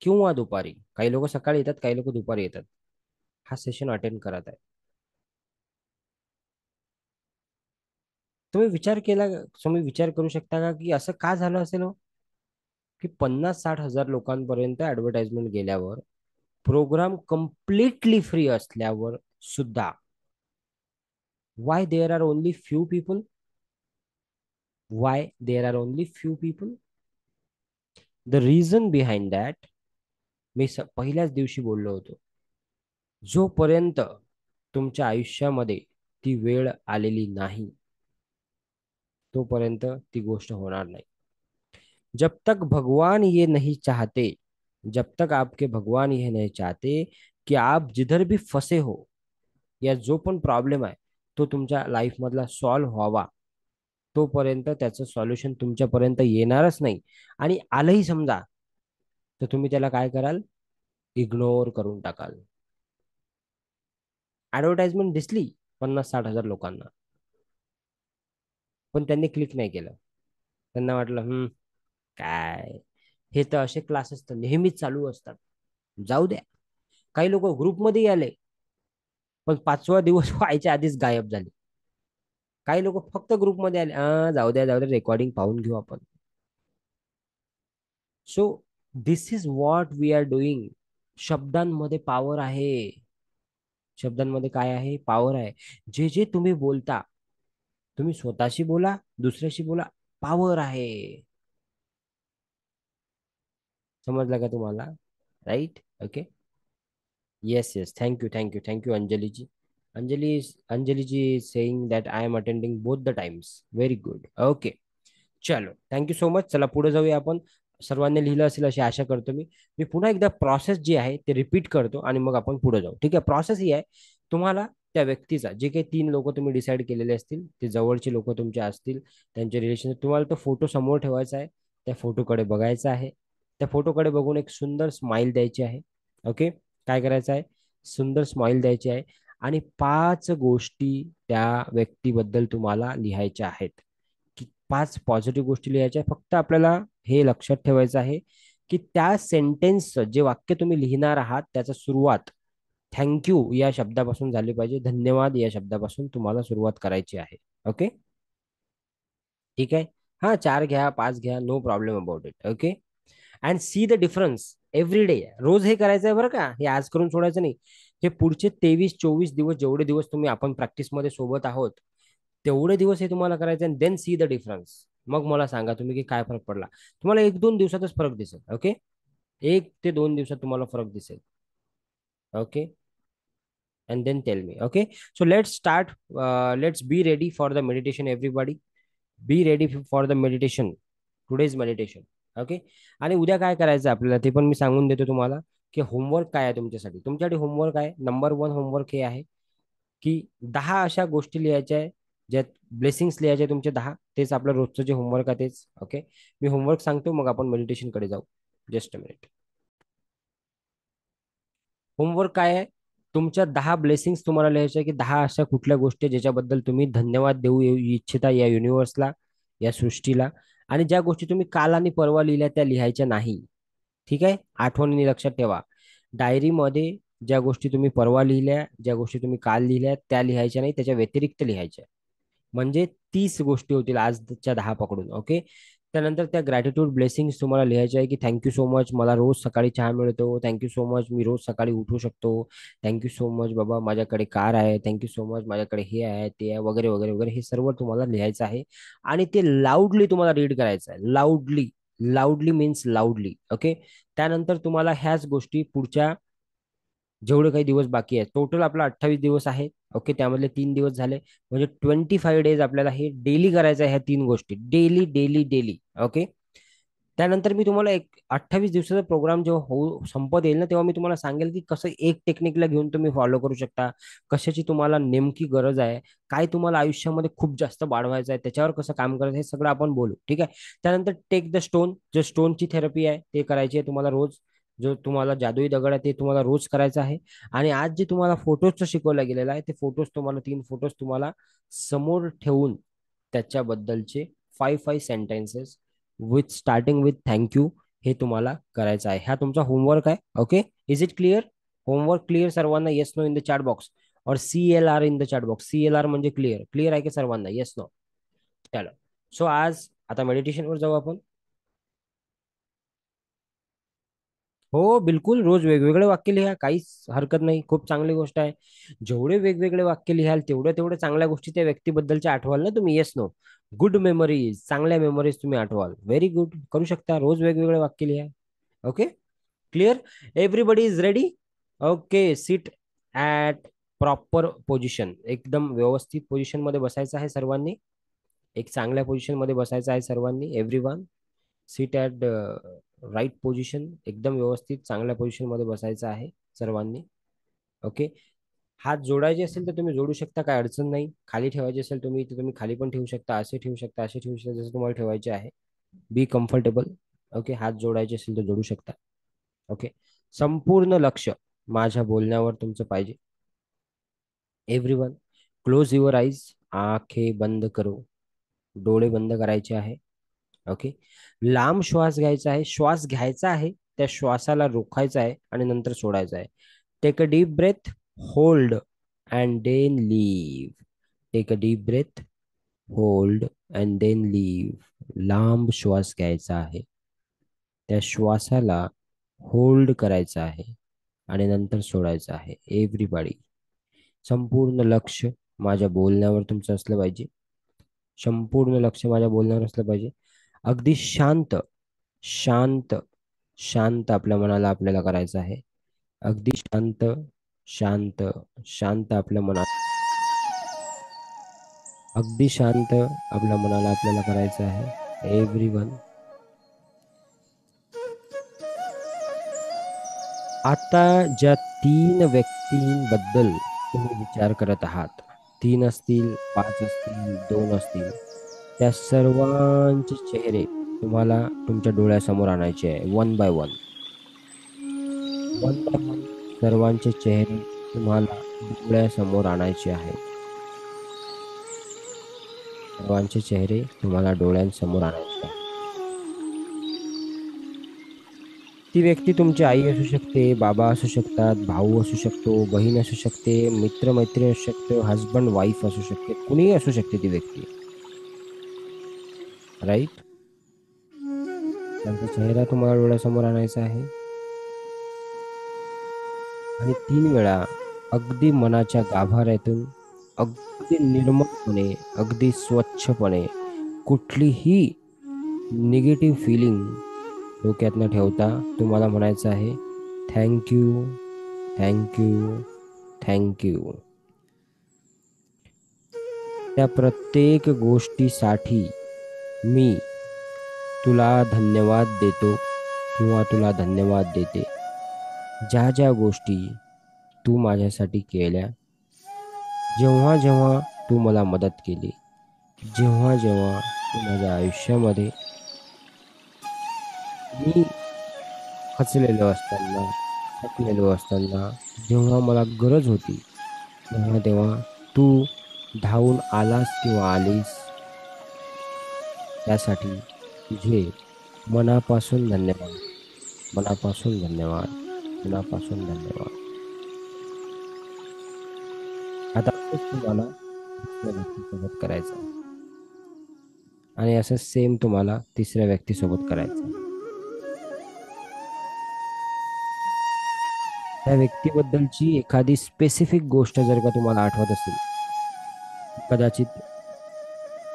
किंवा दुपारी, काही लोक सकाळी येतात, काही लोक दुपारी येतात, हा सेशन अटेंड करत आहे. तुम्ही विचार करू शकता का की असं का झालं असेल हो? की 50-60 हजार लोकांपर्यंत ऍडव्हर्टाइजमेंट गेल्यावर, प्रोग्राम कम्प्लिटली फ्री असल्यावर सुद्धा, why there are only few people? Why there are only few people? The reason behind that, मी पहिल्याच दिवशी बोललो होतो, जोपर्यंत तुमच्या आयुष्यामध्ये ती वेळ आलेली नाही तोपर्यंत ती गोष्ट होणार नाही. जब तक भगवान ये नहीं चाहते, जब तक आपके भगवान ये नहीं चाहते की आप जिधर भी फंसे हो, या जो पण प्रॉब्लेम आहे तो तुमच्या लाईफ मधला सॉल्व्ह व्हावा, तोपर्यंत त्याचं सॉल्युशन तुमच्यापर्यंत येणारच नाही. आणि आलंही समजा, तर तुम्ही त्याला काय कराल? इग्नोर करून टाकाल. ऍडव्हर्टाइजमेंट दिसली 50-60 हजार लोकांना, पण त्यांनी क्लिक नाही केलं. त्यांना वाटलं काय, हे तर असे क्लासेस तर नेहमीच चालू असतात, जाऊ द्या. काही लोक ग्रुपमध्ये आले, पण 5वा दिवस व्हायच्या आधीच गायब झाले. काही लोक फक्त ग्रुपमध्ये आले, जाऊ द्या जाऊ द्या, रेकॉर्डिंग पाहून घेऊ आपण. So this is what we are doing. शब्दांमध्ये पॉवर आहे. शब्दांमध्ये काय आहे? पॉवर आहे. जे जे तुम्ही बोलता, तुम्ही स्वतःशी बोला, दुसऱ्याशी बोला, पॉवर आहे. समजलं का तुम्हाला? Right. Okay. Yes, yes. Thank you, thank you, thank you, Anjali ji. Anjali ji is saying that I am attending both the times. Very good. Okay. चलो, थँक्यू सो मच. चला पुढे जाऊया आपण. सर्वांनी लिहिलं असेल अशी आशा करतो मी. मी पुन्हा एकदा प्रोसेस जी आहे ते रिपीट करतो आणि मग आपण पुढे जाऊ. ठीक आहे. प्रोसेस ही आहे, तुम्हाला त्या व्यक्तीचा, जे काही 3 लोक तुम्ही डिसाईड केलेले असतील, ते जवळचे लोक तुमचे असतील, त्यांचे रिलेशन, तुम्हाला तो फोटो समोर ठेवायचा आहे. त्या फोटोकडे बघायचं आहे. त्या फोटोकडे बघून एक सुंदर स्माइल द्यायची आहे. ओके. काय करायचं आहे? सुंदर स्माइल द्यायची आहे. आणि 5 गोष्टी त्या व्यक्तीबद्दल तुम्हाला लिहायच्या आहेत. की 5 पॉझिटिव्ह गोष्टी लिहायच्या. फक्त आपल्याला हे लक्षात ठेवायचं आहे की त्या सेंटेन्सचं जे वाक्य तुम्ही लिहिणार आहात त्याचा सुरुवात थँक्यू या शब्दापासून झाली पाहिजे. धन्यवाद या शब्दापासून तुम्हाला सुरुवात करायची आहे. ओके. ठीक आहे. हा, 4 घ्या, 5 घ्या, no problem about it. Okay. And see the difference every day. रोज हे करायचं आहे बरं का, हे आज करून सोडायचं नाही. हे पुढचे 23-24 दिवस, जेवढे दिवस तुम्ही आपण प्रॅक्टिसमध्ये सोबत आहोत, तेवढे दिवस हे तुम्हाला करायचे. आणि देन सी द डिफरन्स. मग मला सांगा तुम्ही की काय फरक पडला. तुम्हाला 1-2 दिवसातच फरक दिसेल. ओके. 1 ते 2 दिवसात तुम्हाला फरक दिसेल. Okay. And then tell me. Okay. So let's start. Let's be ready for the meditation everybody. Be ready for the meditation. Today's meditation. Okay. आणि उद्या काय करायचं आपल्याला ते पण मी सांगून देतो तुम्हाला. की होमवर्क काय आहे तुमच्यासाठी. तुमच्यासाठी होमवर्क आहे, नंबर 1 होमवर्क हे आहे की 10 अशा गोष्टी लिहायच्या आहे ज्यात ब्लेसिंग्स लिहायचे आहे तुमचे 10. तेच आपलं रोजचं जे होमवर्क आहे तेच. ओके. मी होमवर्क सांगतो, मग आपण मेडिटेशन कडे जाऊ. Just a minute. होमवर्क काय आहे? तुमच्या 10 ब्लेसिंग्स तुम्हाला लिहायच्या आहे की 10 अशा कुठल्या गोष्टी आहेत ज्याच्याबद्दल तुम्ही धन्यवाद देऊ इच्छिता या युनिव्हर्सला, या सृष्टीला. आणि ज्या गोष्टी तुम्ही काल आणि परवा लिहिल्या त्या लिहायच्या नाही. ठीक आहे. आठवणीने लक्षात ठेवा. डायरीमध्ये ज्या गोष्टी तुम्ही परवा लिहिल्या, ज्या गोष्टी तुम्ही काल लिहिल्या त्या लिहायच्या नाही, त्याच्या व्यतिरिक्त लिहायच्या. म्हणजे 30 गोष्टी होतील आजच्या 10 पकडून. ओके. त्यानंतर त्या ग्रॅटिट्यूड ब्लेसिंग्स तुम्हाला लिहायचे आहे की थँक्यू सो मच, मला रोज सकाळी चहा मिळतो. थँक्यू सो मच, मी रोज सकाळी उठू शकतो. थँक्यू सो मच बाबा, माझ्याकडे कार आहे. थँक्यू सो मच, माझ्याकडे हे आहे ते आहे, वगैरे वगैरे वगैरे. हे सर्व तुम्हाला लिहायचं आहे. आणि ते लाऊडली तुम्हाला रीड करायचं आहे. लाऊडली. लाऊडली मीन्स लाऊडली. ओके. त्यानंतर तुम्हाला ह्याच गोष्टी पुढच्या जेवढे काही दिवस बाकी आहेत, टोटल आपला 28 दिवस आहे. ओके. त्यामधले 3 दिवस झाले, म्हणजे 25 डेज आपल्याला हे डेली करायचं आहे. ह्या 3 गोष्टी डेली डेली डेली. ओके. त्यानंतर मी तुम्हाला एक 28 दिवसाचा प्रोग्राम जेव्हा संपत येईल ना, तेव्हा मी तुम्हाला सांगेल की कसं एक टेक्निकला घेऊन तुम्ही फॉलो करू शकता, कशाची तुम्हाला नेमकी गरज आहे, काय तुम्हाला आयुष्यामध्ये खूप जास्त वाढवायचं आहे, त्याच्यावर कसं काम करायचं, हे सगळं आपण बोलू. ठीक आहे. त्यानंतर टेक द स्टोन. जे स्टोनची थेरपी आहे ते करायची आहे तुम्हाला रोज. जो तुम्हाला जादुई दगड आहे ते तुम्हाला रोज करायचं आहे. आणि आज जे तुम्हाला फोटोजचं शिकवलं गेलेलं आहे, ते फोटोज तुम्हाला 3 फोटोज तुम्हाला समोर ठेवून त्याच्याबद्दलचे 5 sentences with starting with thank you हे तुम्हाला करायचं आहे. हा तुमचा होमवर्क आहे. Okay. Is it clear? Homework clear सर्वांना? Yes no in the chat box. और CLR in the chat box. CLR म्हणजे क्लिअर. क्लिअर आहे की सर्वांना? Yes no. चलो. सो आज आता मेडिटेशनवर जाऊ आपण. हो बिलकुल, रोज वेगवेगळे वाक्य लिहा, काहीच हरकत नाही. खूप चांगली गोष्ट आहे. जेवढे वेगवेगळे वाक्य लिहाल तेवढ्या तेवढ्या चांगल्या गोष्टी त्या व्यक्तीबद्दलच्या आठवाल ना तुम्ही. Yes no. गुड मेमरीज, चांगल्या मेमरीज तुम्ही आठवाल. Very good. करू शकता. रोज वेगवेगळे वाक्य लिहा. Okay. Clear. Everybody is ready. Okay. Sit at proper position. एकदम व्यवस्थित पोझिशन मध्ये बसायचं आहे सर्वांनी. एक चांगल्या पोझिशन मध्ये बसायचं आहे सर्वांनी. Everyone sit at right position. एकदम व्यवस्थित चांगल्या पोझिशन मध्ये बसायचं आहे सर्वांनी. ओके. हात जोडायचे असेल तर तुम्ही जोडू शकता, काय अडचण नाही. खाली ठेवायचे असेल तुम्ही तर तुम्ही खाली पण ठेवू शकता, असे ठेवू शकता, असे ठेवू शकता, जसं तुम्हाला ठेवायचे आहे. Be comfortable. ओके. हात जोडायचे असेल तर जोडू शकता. ओके. संपूर्ण लक्ष माझ्या बोलण्यावर तुमचं पाहिजे. Everyone close your eyes. आंखें बंद करो. डोळे बंद करायचे आहे. ओके. लांब श्वास घ्यायचा आहे. श्वास घ्यायचा आहे, त्या श्वासाला रोखायचा आहे आणि नंतर सोडायचा आहे. Take a deep breath. Hold and then leave. Take a deep breath. Hold and then leave. लांब श्वास घ्यायचा आहे. त्या श्वासाला होल्ड करायचा आहे आणि नंतर सोडायचं आहे. एव्हरीबॉडी, संपूर्ण लक्ष माझ्या बोलण्यावर तुमचं असलं पाहिजे. संपूर्ण लक्ष माझ्या बोलण्यावर असलं पाहिजे. अगदी शांत, शांत, शांत आपल्या मनाला आपल्याला करायचं आहे. अगदी शांत, शांत, शांत आपल्या मनात, अगदी शांत आपल्या मनाला आपल्याला करायचं आहे. एव्हरीवन, आता ज्या तीन व्यक्तींबद्दल तुम्ही विचार करत आहात, तीन असतील, पाच असतील, दोन असतील, त्या सर्वांचे चेहरे तुम्हाला तुमच्या डोळ्यासमोर आणायचे आहे. One by one, one by one सर्वांचे चेहरे तुम्हाला डोळ्यासमोर आणायचे आहेत. सर्वांचे चेहरे तुम्हाला डोळ्यांसमोर आणायचे आहेत. ती व्यक्ती तुमची आई असू शकते, बाबा असू शकतात, भाऊ असू शकतो, बहीण असू शकते, मित्र मैत्रीण असू शकतो, हजबंड वाईफ असू शकते, कुणीही असू शकते ती व्यक्ती. राईट. त्यांचा चेहरा तुम्हाला डोळ्यासमोर आणायचा आहे आणि तीन वेळा अगदी मनाच्या गाभाऱ्यातून, अगदी निर्मळपणे, अगदी स्वच्छपणे, कुठलीही निगेटिव्ह फिलिंग डोक्यात न ठेवता तुम्हाला म्हणायचं आहे, थँक्यू, थँक्यू, थँक्यू. त्या प्रत्येक गोष्टीसाठी मी तुला धन्यवाद देतो किंवा तुला धन्यवाद देते. ज्या ज्या गोष्टी तू माझ्यासाठी केल्या, जेव्हा जेव्हा तू मला मदत केली, जेव्हा जेव्हा तू माझ्या आयुष्यामध्ये, मी खचलेलो असताना, थकलेलो असताना, जेव्हा मला गरज होती, तेव्हा तेव्हा तू धावून आलास किंवा आलीस, त्यासाठी तुझे मनापासून धन्यवाद, मनापासून धन्यवाद, मनापासून धन्यवाद. आता असंच तुम्हाला दुसऱ्या व्यक्तीसोबत करायचं आहे आणि असंच सेम तुम्हाला तिसऱ्या व्यक्तीसोबत करायचं आहे. त्या व्यक्तीबद्दलची एखादी स्पेसिफिक गोष्ट जर का तुम्हाला आठवत असेल, कदाचित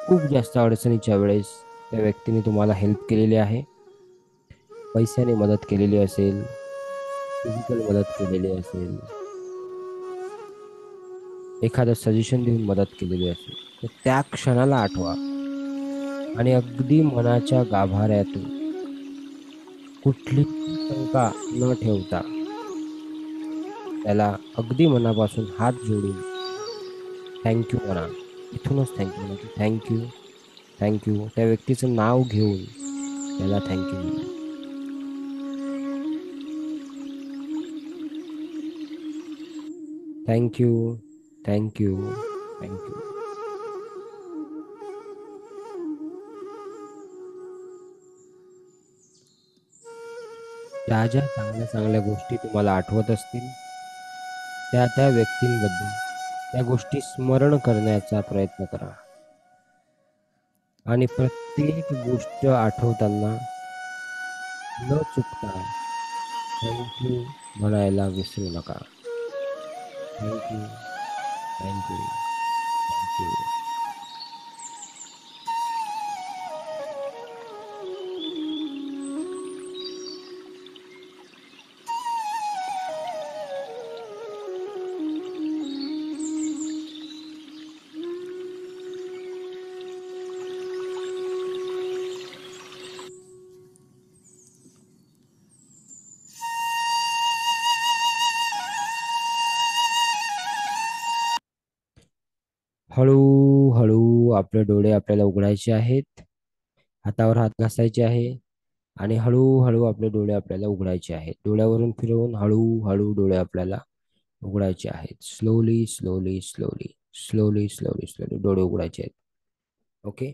खूप जास्त अडचणीच्या वेळेस त्या व्यक्तीने तुम्हाला हेल्प केलेली आहे. पैशाने मदत केलेली असेल, फिजिकल मदत केलेली असेल, एखादं सजेशन देऊन मदत केलेली असेल, तर त्या क्षणाला आठवा आणि अगदी मनाच्या गाभाऱ्यातून कुठलीही शंका न ठेवता त्याला अगदी मनापासून हात जोडून थँक्यू म्हणा. इथूनच थँक्यू म्हणा की थँक्यू, थँक्यू. त्या व्यक्तीचं नाव घेऊन त्याला थँक्यू म्हणा. Thank you, thank you, thank you. ज्या ज्या चांगल्या चांगल्या गोष्टी तुम्हाला आठवत असतील, त्या त्या व्यक्तींबद्दल त्या गोष्टी स्मरण करण्याचा प्रयत्न करा आणि प्रत्येक गोष्ट आठवताना न चुकता थँक्यू म्हणायला विसरू नका. Thank you, thank you, thank you. हळूहळू आपले डोळे आपल्याला उघडायचे आहेत. हातावर हात घासायचे आहे आणि हळूहळू आपले डोळे आपल्याला उघडायचे आहेत. डोळ्यावरून फिरवून हळूहळू डोळे आपल्याला उघडायचे आहेत. Slowly slowly slowly, slowly slowly slowly डोळे उघडायचे आहेत. ओके.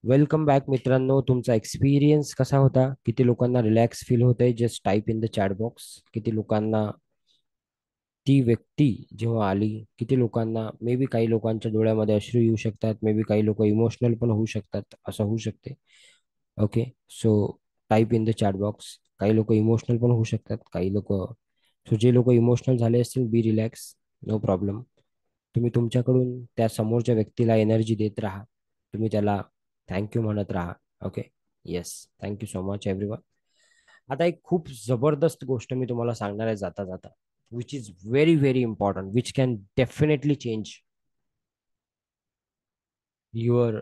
वेलकम बॅक मित्रांनो. तुमचा एक्सपिरियन्स कसा होता? किती लोकांना रिलॅक्स फील होतंय? Just type in the chat box. किती लोकांना ती व्यक्ती जेव्हा आली, किती लोकांना मे बी काही लोकांच्या डोळ्यामध्ये अश्रू येऊ शकतात, मे बी काही लोक इमोशनल पण होऊ शकतात, असं होऊ शकते. Okay. So type in the chat box. काही लोक इमोशनल पण होऊ शकतात, काही लोक. सो जे लोक इमोशनल झाले असतील, बी रिलॅक्स. No problem. तुम्ही तुमच्याकडून त्या समोरच्या व्यक्तीला एनर्जी देत राहा. तुम्ही त्याला थँक्यू म्हणत राहा. Okay. Yes. Thank you so much everyone. आता एक खूप जबरदस्त गोष्ट मी तुम्हाला सांगणार आहे जाता जाता, which is very very important, which can definitely change your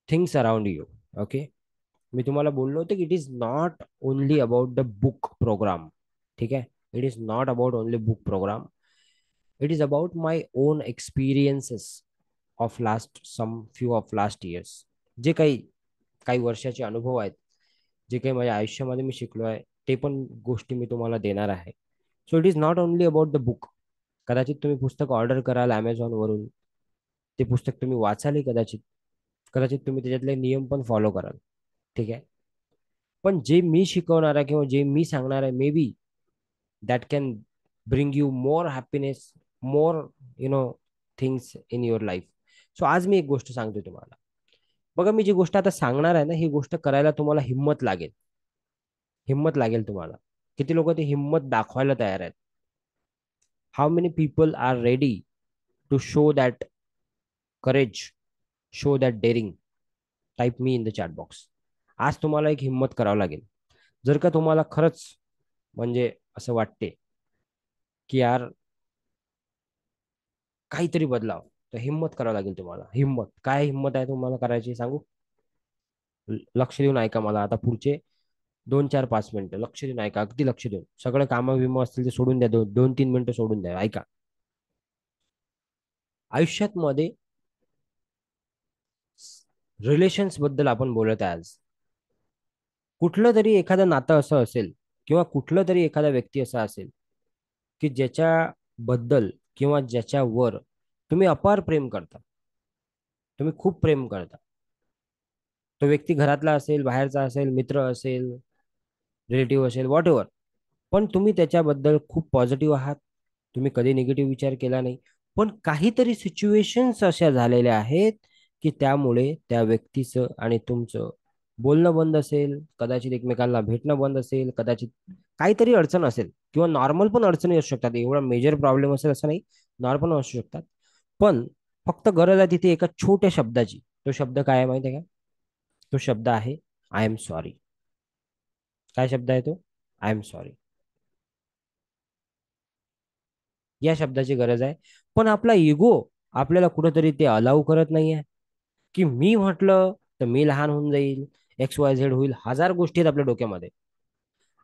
things around you. Okay. मी तुम्हाला बोललो होतो की it is not only about the book program. ठीक आहे. It is not about only book program. It is about my own experiences of last some few of last years. जे काही काही वर्षाचे अनुभव आहेत, जे काही माझ्या आयुष्यामध्ये मी शिकलो आहे, ते पण गोष्टी मी तुम्हाला देणार आहे. So it is not only about the book. कदाचित तुम्ही पुस्तक ऑर्डर कराल वरून, ते पुस्तक तुम्ही वाचाल कदाचित. कदाचित तुम्ही त्याच्यातले नियम पण फॉलो कराल. ठीक आहे. पण जे मी शिकवणार आहे किंवा जे मी सांगणार आहे, may be that can bring you more happiness, more things in your life. So आज मी एक गोष्ट सांगतो तुम्हाला. बघा, मी जी गोष्ट आता सांगणार आहे ना, ही गोष्ट करायला तुम्हाला हिंमत लागेल. हिंमत लागेल तुम्हाला. किती लोक ती हिंमत दाखवायला तयार आहेत? How many people are ready to show that courage, show that daring? Type me in the chat box. आज तुम्हाला एक हिंमत करावं लागेल. जर का तुम्हाला खरंच म्हणजे असं वाटते की यार काहीतरी बदलाव, तर हिंमत करावं लागेल तुम्हाला. हिंमत काय हिंमत आहे तुम्हाला करायची सांगू? लक्ष देऊन ऐका मला आता. पुढचे 2 4 5 मिनिटं लक्ष देऊन ऐका, अगदी लक्ष देऊन. सगळे कामं विमं असतील ते सोडून द्या, 2 3 मिनिटं सोडून द्या, ऐका. आयुष्यात मध्ये रिलेशन्स बद्दल आपण बोलत आहे आज. कुठलं तरी एखादं नातं असं असेल, किंवा कुठलं तरी एखादा व्यक्ती असा असेल की ज्याच्या बद्दल किंवा ज्याच्यावर तुम्ही अपार प्रेम करता. तुम्ही खूप प्रेम करता. तो व्यक्ती घरातला असेल, बाहेरचा असेल, मित्र असेल, रिलेटिव्ह असेल, व्हॉट एव्हर. पण तुम्ही त्याच्याबद्दल खूप पॉझिटिव्ह आहात. तुम्ही कधी निगेटिव्ह विचार केला नाही. पण काहीतरी सिच्युएशन्स अशा झालेल्या आहेत की त्यामुळे त्या व्यक्तीचं आणि तुमचं बोलणं बंद असेल, कदाचित एकमेकांना भेटणं बंद असेल, कदाचित काहीतरी अडचण असेल, किंवा नॉर्मल पण अडचणी असू शकतात. एवढा मेजर प्रॉब्लेम असेल असं नाही, नॉर्मल पण असू शकतात. पण फक्त गरज आहे तिथे एका छोट्या शब्दाची. तो शब्द काय आहे माहिती आहे का? तो शब्द आहे आय एम सॉरी. काय शब्द आहे तो? I am sorry. या शब्दाची गरज आहे. पण आपला इगो आपल्याला कुठंतरी ते अलाव करत नाहीये. की मी म्हटलं तर मी लहान होऊन जाईल, XYZ होईल. हजार गोष्टी आहेत आपल्या डोक्यामध्ये.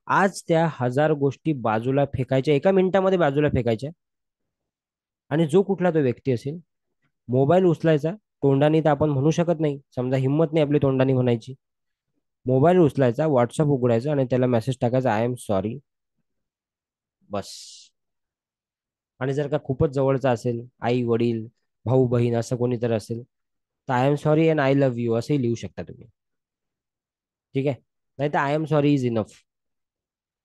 आज त्या हजार गोष्टी बाजूला फेकायच्या, एका मिनिटामध्ये बाजूला फेकायच्या. आणि जो कुठला तो व्यक्ती असेल, मोबाईल उचलायचा. तोंडाने तर आपण म्हणू शकत नाही, समजा हिंमत नाही आपली तोंडाने म्हणायची. मोबाईल उचलायचा, व्हॉट्सअप उघडायचा आणि त्याला मेसेज टाकायचा, आय एम सॉरी. बस. आणि जर का खूपच जवळचा असेल, आई वडील, भाऊ बहीण असं कोणी तर असेल, तर I am sorry and I love you असंही लिहू शकता तुम्ही. ठीक आहे. नाही तर I am sorry is enough.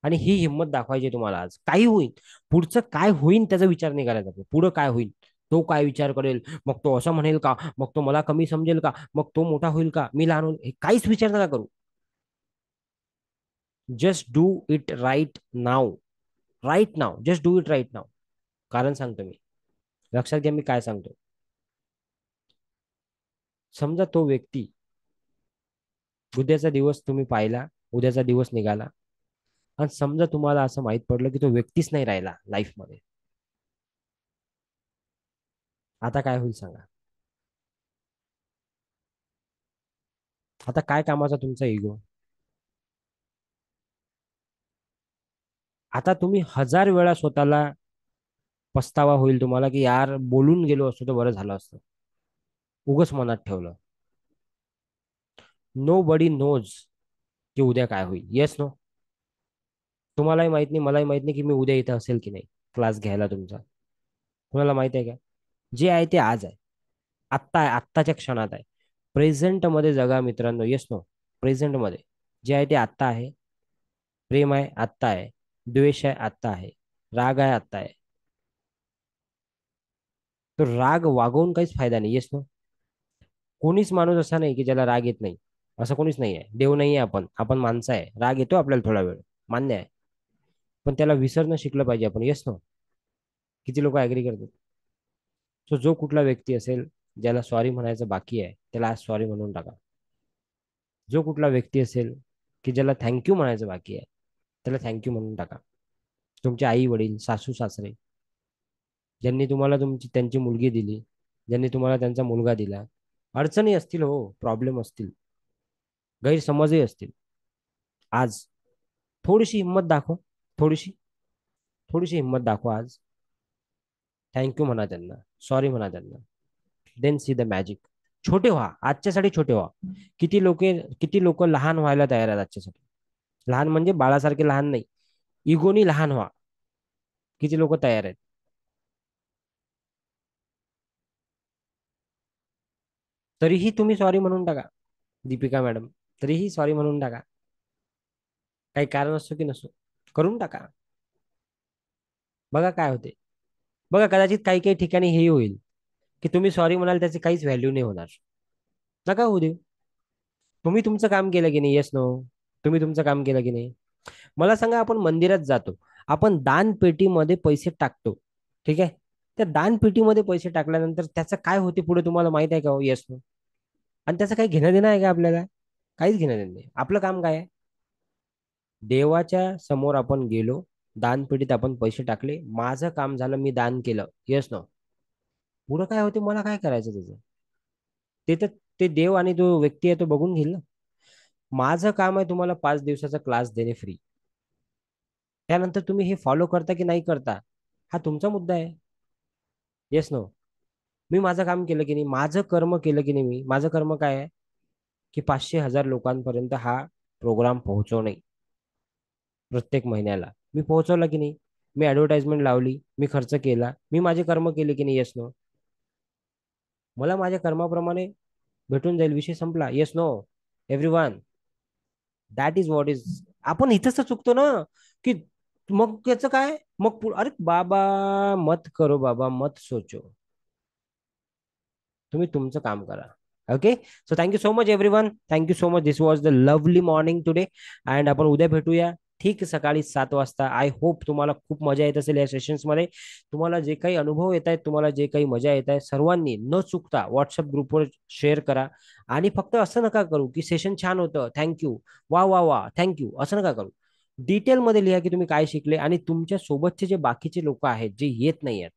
आणि ही हिंमत दाखवायची आहे तुम्हाला आज. काही होईल, पुढचं काय होईल त्याचा विचार नाही करायचा. पुढं काय होईल, तो काय विचार करेल, मग तो असं म्हणेल का, मग तो मला कमी समजेल का, मग तो मोठा होईल का, मी लहान होईल, हे काहीच विचार नका करू. Just do it right now. Right now, just do it right now. कारण सांगतो मी. लक्षात घ्या मी काय सांगतो. समजा तो व्यक्ती, उद्याचा दिवस तुम्ही पाहिला, उद्याचा दिवस निघाला, आणि समजा तुम्हाला असं माहित पडलं की तो व्यक्तीच नाही राहिला लाईफ मध्ये. आता काय होईल सांगा? आता काय कामाचा तुमचा इगो? आता तुम्ही हजार वेळा स्वतःला पस्तावा होईल तुम्हाला की यार बोलून गेलो असतो तर बरं झालं असतं. उगच मनात ठेवलं. नो बडी नोज की उद्या काय होईल. Yes no. तुम्हालाही माहित नाही, मलाही माहित नाही की मी उद्या इथं असेल की नाही क्लास घ्यायला तुमचा. तुम्हाला माहित आहे का? जे आहे ते आज आहे. आत्ता आहे, आत्ताच्या क्षणात आहे. प्रेझेंट मध्ये जगा मित्रांनो. Yes no. प्रेझेंट मध्ये जे आहे ते आत्ता आहे. प्रेम आहे आत्ता आहे. द्वेष आहे आत्ता आहे. राग आहे आत्ता आहे. तो राग वागवून काहीच फायदा नाही. Yes no. कोणीच माणूस असा नाही की ज्याला राग येत नाही. असं कोणीच नाही आहे. देव नाही आहे आपण. आपण माणसं आहे. राग येतो आपल्याला थोडा वेळ, मान्य आहे. पण त्याला विसरणं शिकलं पाहिजे आपण. Yes no. किती लोक ऍग्री करतात? सो जो कुठला व्यक्ती असेल ज्याला सॉरी म्हणायचं बाकी आहे, त्याला आज सॉरी म्हणून टाका. जो कुठला व्यक्ती असेल की ज्याला थँक्यू म्हणायचं बाकी आहे, त्याला थँक्यू म्हणून टाका. तुमचे आई वडील, सासू सासरे, ज्यांनी तुम्हाला तुमची त्यांची मुलगी दिली, ज्यांनी तुम्हाला त्यांचा मुलगा दिला. अडचणी असतील, हो, प्रॉब्लेम असतील, गैरसमजही असतील. आज थोडीशी हिंमत दाखव. थोडीशी थोडीशी हिंमत दाखवा आज. थँक्यू म्हणा त्यांना. सॉरी म्हणा त्यांना. Then see the magic. छोटे व्हा, आजच्यासाठी छोटे व्हा. किती लोक लहान व्हायला तयार आहेत आजच्यासाठी. लहान म्हणजे बाळासारखे लहान नाही, इगोनी लहान व्हा. किती लोक तयार आहेत. तरीही तुम्ही सॉरी म्हणून टाका. दीपिका मॅडम, तरीही सॉरी म्हणून टाका. काही कारण असो की नसो, करून टाका. बघा काय होते. बघा, कदाचित काही काही ठिकाणी हेही होईल की तुम्ही सॉरी म्हणाल, त्याची काहीच व्हॅल्यू नाही होणार. नका होऊ देऊ. तुम्ही तुमचं काम केलं की नाही? Yes no. तुम्ही तुमचं काम केलं की नाही? मला सांगा, आपण मंदिरात जातो, आपण दान पेटीमध्ये पैसे टाकतो, ठीक आहे? त्या दान पेटीमध्ये पैसे टाकल्यानंतर त्याचं काय होते पुढे तुम्हाला माहित आहे का? हो, येस नो. आणि त्याचं काही घेणं देणं आहे का आपल्याला? काहीच घेणं देणं नाही. आपलं काम काय आहे? देवाच्या समोर आपण गेलो, दानपेटीत आपण पैसे टाकले, माझं काम झालं, मी दान केलं. Yes no. पुढं काय होते, मला काय करायचं त्याचं? ते तर ते देव आणि तो व्यक्ती आहे तो बघून घेईल ना. माझं काम आहे तुम्हाला 5 दिवसाचा क्लास देणे फ्री. त्यानंतर तुम्ही हे फॉलो करता की नाही करता, हा तुमचा मुद्दा आहे. Yes no. मी माझं काम केलं की नाही, माझं कर्म केलं की नाही, मी माझं कर्म काय आहे की 500-1000 लोकांपर्यंत हा प्रोग्राम पोहोचवणे. प्रत्येक महिन्याला मी पोहोचवला की नाही? मी ऍडव्हर्टाइजमेंट लावली, मी खर्च केला, मी माझे कर्म केले की नाही? Yes no. मला माझ्या कर्माप्रमाणे भेटून जाईल, विषय संपला. Yes no. Everyone. That is what is. आपण इथंच तर चुकतो ना, की मग त्याचं काय, मग अरे बाबा, मत करो बाबा, मत सोचो. तुम्ही तुमचं काम करा. Okay. So thank you so much everyone. Thank you so much. This was the lovely morning today. And आपण उद्या भेटूया ठीक सकाळी 7 वाजता. आय होप तुम्हाला खूप मजा येत असेल या सेशन्स मध्ये. तुम्हाला जे काही अनुभव येत आहेत, तुम्हाला जे काही मजा येत आहे, सर्वांनी न चुकता व्हॉट्सअप ग्रुपवर शेअर करा. आणि फक्त असं नका करू की सेशन छान होतं, थँक्यू, वा वा वा, थँक्यू, असं नका करू. डिटेलमध्ये लिहा की तुम्ही काय शिकले, आणि तुमच्या सोबतचे जे बाकीचे लोक आहेत जे येत नाही आहेत,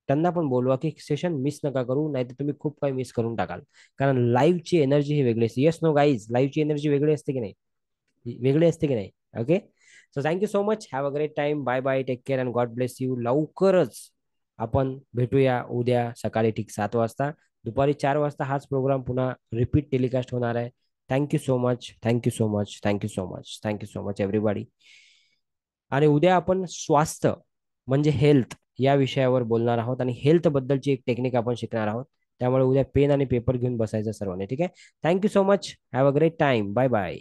त्यांना पण बोलवा की सेशन मिस नका करू, नाही तर तुम्ही खूप काही मिस करून टाकाल. कारण लाईव्हची एनर्जी ही वेगळी असते. येस नो गाईज, लाईव्हची एनर्जी वेगळी असते की नाही? वेगळी असते की नाही? Okay. So thank you so much. Have a great time. Bye bye. Take care and God bless you. लवकरच आपण भेटूया उद्या सकाळी ठीक 7 वाजता. दुपारी 4 वाजता हाच प्रोग्राम पुन्हा रिपीट टेलिकास्ट होणार आहे. Thank you so much. Thank you so much. Thank you so much. Thank you so much everybody. आणि उद्या आपण स्वास्थ्य म्हणजे हेल्थ या विषयावर बोलणार आहोत, आणि हेल्थ बद्दलची एक टेक्निक आपण शिकणार आहोत. त्यामुळे उद्या पेन आणि पेपर घेऊन बसायचं सर्वांनी, ठीक आहे? Thank you so much. Have a great time. Bye bye.